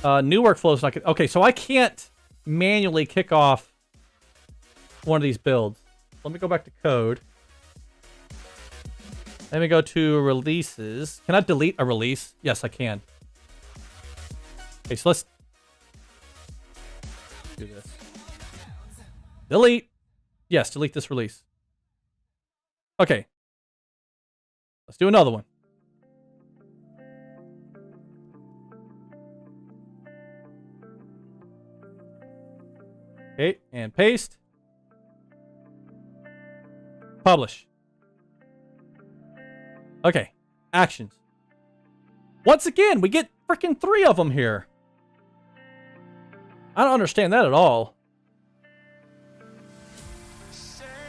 New workflows. Okay, so I can't manually kick off one of these builds. Let me go back to code. Let me go to releases. Can I delete a release? Yes, I can. Okay, so let's do this. Delete. Yes, delete this release. Okay. Let's do another one. Okay, and paste. Publish. Okay, actions. Once again, we get freaking 3 of them here. I don't understand that at all.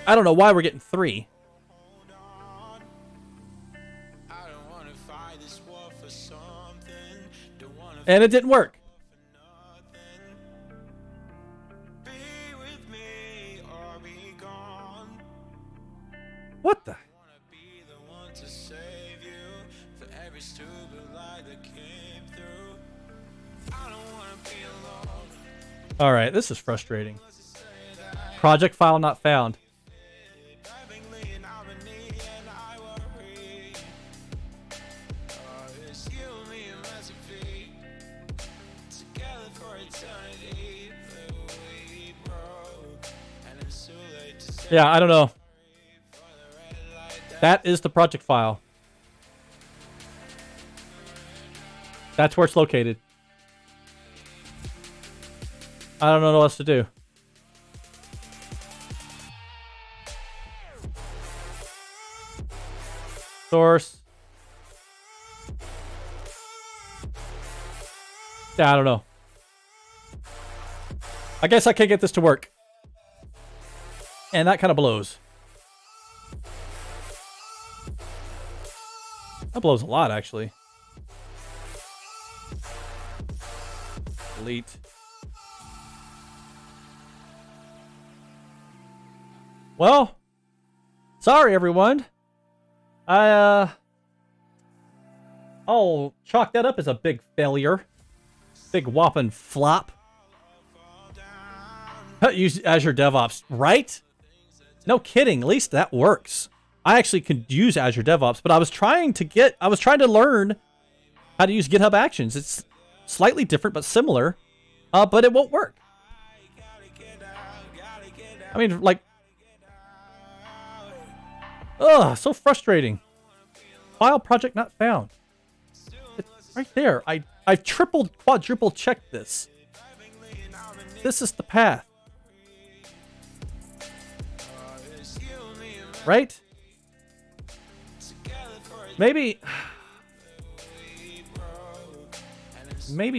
I don't know why we're getting 3. And it didn't work. What the? All right, this is frustrating. Project file not found. Yeah, I don't know. That is the project file. That's where it's located. I don't know what else to do. Source. Yeah, I don't know. I guess I can't get this to work. And that kind of blows. That blows a lot, actually. Delete. Well, sorry everyone. I'll chalk that up as a big failure. Big whopping flop. Use Azure DevOps, right? No kidding. At least that works. I actually could use Azure DevOps, but I was trying to learn how to use GitHub Actions. It's slightly different, but similar. But it won't work. I mean, like, ugh, so frustrating. File project not found. It's right there. I've tripled, quadruple checked this. This is the path. Right? Maybe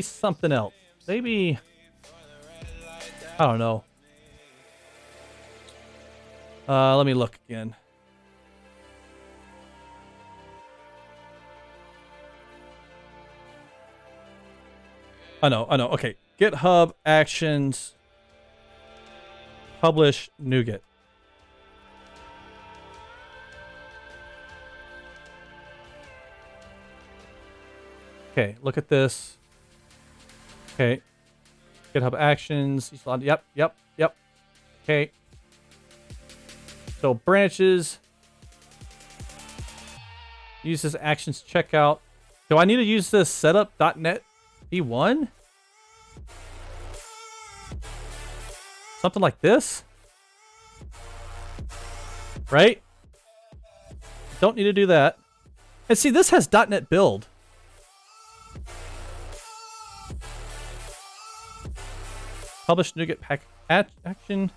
something else. Maybe, I don't know. Let me look again. I know. Okay. GitHub Actions. Publish NuGet. Okay, look at this. Okay. GitHub Actions. Yep. Okay. So branches. Use this actions checkout. Do I need to use this setup.net v1? Something like this? Right? Don't need to do that. And see, this has .NET build. Publish NuGet Package action.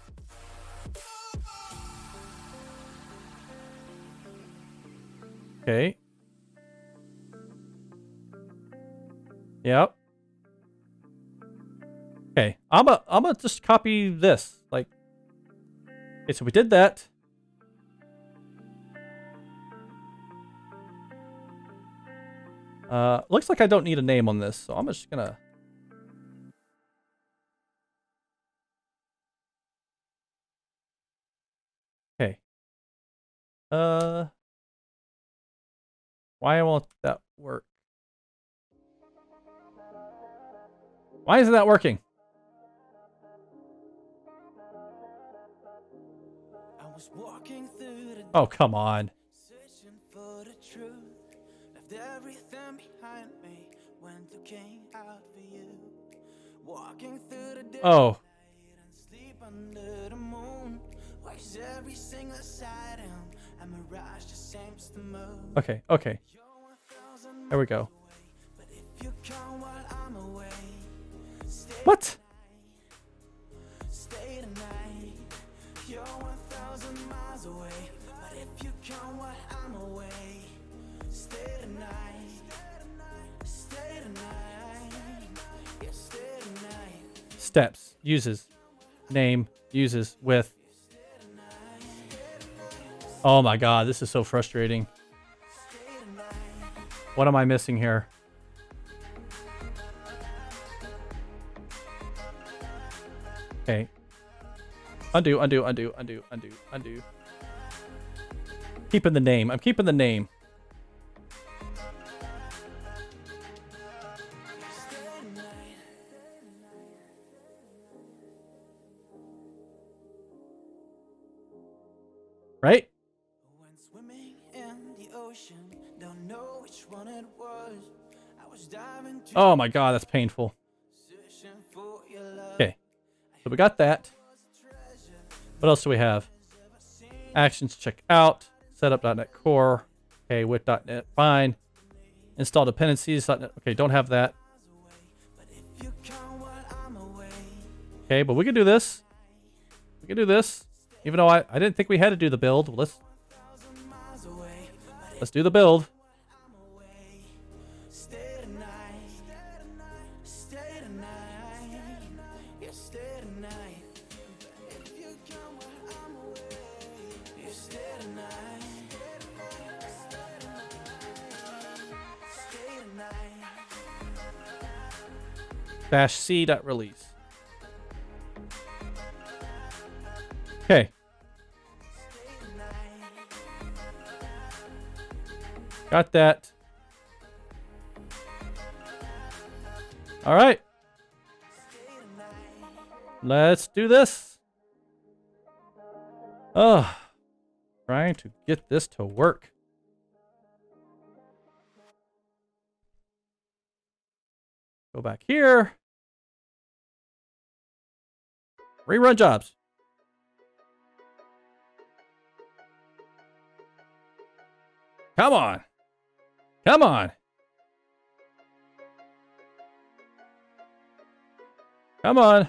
Okay. Yep. Okay. I'm gonna just copy this. Like, okay, so we did that. Looks like I don't need a name on this, so I'm just gonna. Okay. Why won't that work? Why isn't that working? Oh, come on. Oh. Okay, okay. There we go. What? Steps, uses, name, uses, with. Oh my god, this is so frustrating. What am I missing here? Okay. Undo, undo, undo, undo, undo, undo. Keeping the name. I'm keeping the name. Right? Oh my god, that's painful. Okay. So we got that. What else do we have? Actions check out. Setup.NET Core. Okay, with .NET, fine. Install dependencies. .NET, okay, don't have that. Okay, but we can do this. We can do this. Even though I didn't think we had to do the build. Let's do the build. -c.release. Okay. Got that. All right. Let's do this. Oh, trying to get this to work. Go back here. Rerun jobs. Come on. Come on. Come on.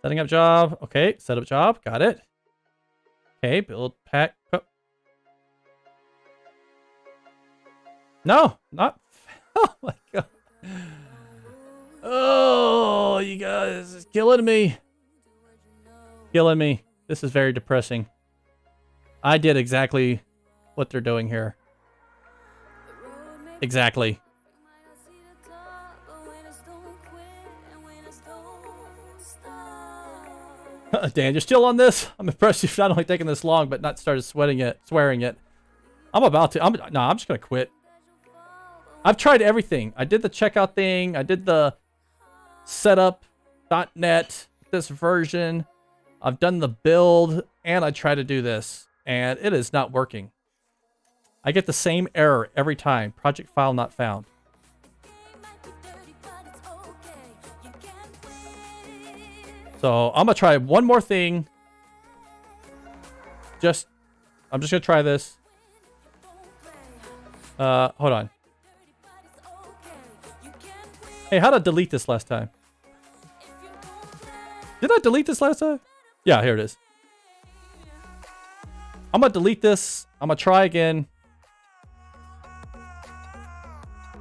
Setting up job. Okay, set up job. Got it. Okay, build pack. Oh. No, not. Oh my god. Oh, you guys, it's killing me. Killing me. This is very depressing. I did exactly what they're doing here. Exactly. Dan, you're still on this? I'm impressed you've not only taken this long, but not started swearing it. I'm about to. I'm just gonna quit. I've tried everything. I did the checkout thing. I did the setup.net, this version. I've done the build, and I try to do this, and it is not working. I get the same error every time. Project file not found. So I'm gonna try one more thing. I'm just gonna try this. Hold on. Hey, how'd I delete this last time? Did I delete this last time? Yeah, here it is. I'm gonna delete this. I'm gonna try again.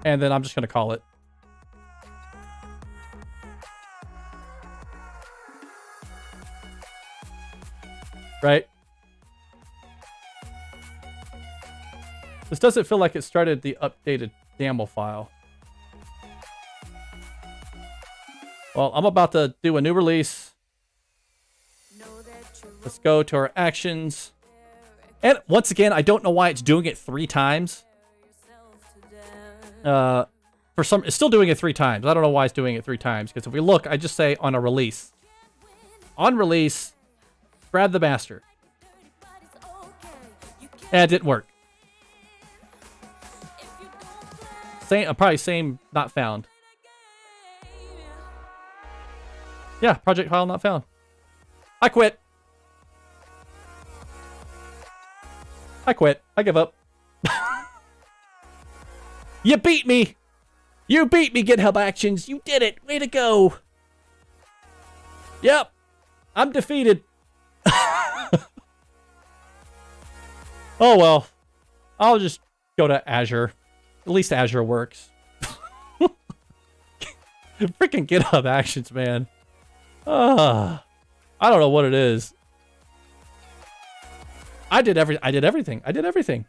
And then I'm just gonna call it. Right? This doesn't feel like it started the updated YAML file. Well, I'm about to do a new release. Let's go to our actions. And once again, I don't know why it's doing it 3 times. It's still doing it 3 times. I don't know why it's doing it 3 times. Because if we look, I just say on a release. On release, grab the master. it didn't work. Same, probably same not found. Yeah, project file not found. I quit. I quit. I give up. You beat me. You beat me, GitHub Actions. You did it. Way to go. Yep. I'm defeated. Oh, well. I'll just go to Azure. At least Azure works. Freaking GitHub Actions, man. I don't know what it is. I did everything.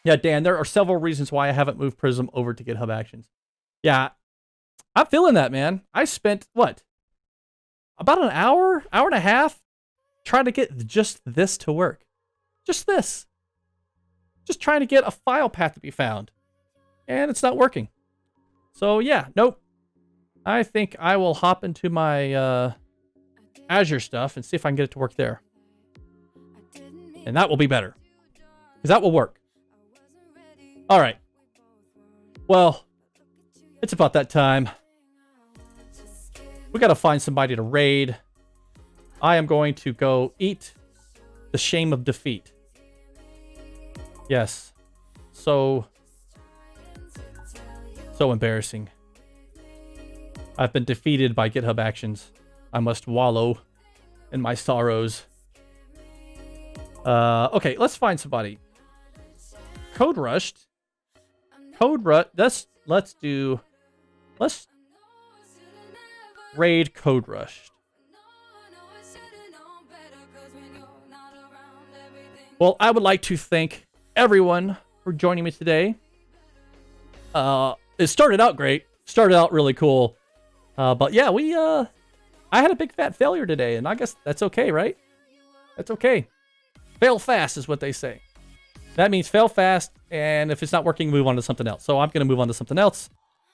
Yeah, Dan, there are several reasons why I haven't moved Prism over to GitHub Actions. Yeah, I'm feeling that, man. I spent, what? About an hour and a half trying to get just this to work. Just this. Just trying to get a file path to be found. And it's not working. So, yeah, nope. I think I will hop into my Azure stuff and see if I can get it to work there. And that will be better. Because that will work. All right. Well, it's about that time. We got to find somebody to raid. I am going to go eat the shame of defeat. Yes. So embarrassing. I've been defeated by GitHub Actions. I must wallow in my sorrows. Okay, let's find somebody. Code Rushed. Let's raid Code Rushed. Well, I would like to thank everyone for joining me today. It started out great. Started out really cool. But yeah, I had a big fat failure today, and I guess that's okay, right? That's okay. Fail fast is what they say. That means fail fast, and if it's not working, move on to something else. So I'm going to move on to something else.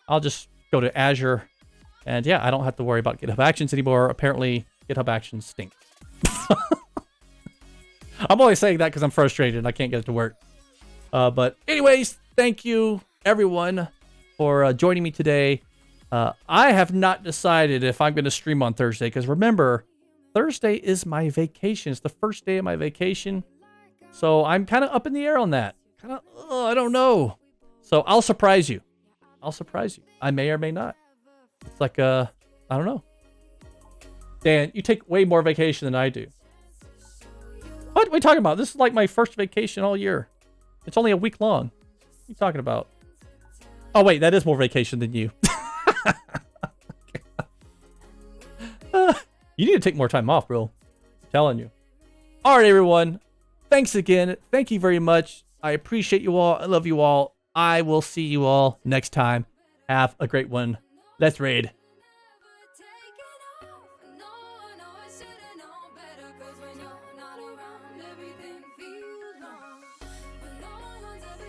I'll just go to Azure, and yeah, I don't have to worry about GitHub Actions anymore. Apparently, GitHub Actions stinks. I'm only saying that because I'm frustrated and I can't get it to work. But anyways, thank you, everyone, for joining me today. I have not decided if I'm going to stream on Thursday, because remember, Thursday is my vacation. It's the first day of my vacation. So I'm kind of up in the air on that. I don't know. So I'll surprise you. I may or may not. It's like, I don't know. Dan, you take way more vacation than I do. What are we talking about? This is like my first vacation all year. It's only a week long. What are you talking about? Oh, wait, that is more vacation than you. You need to take more time off, bro. I'm telling you. All right, everyone. Thanks again. Thank you very much. I appreciate you all. I love you all. I will see you all next time. Have a great one. Let's raid.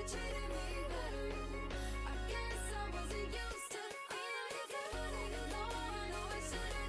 Cheating me better. I guess I wasn't used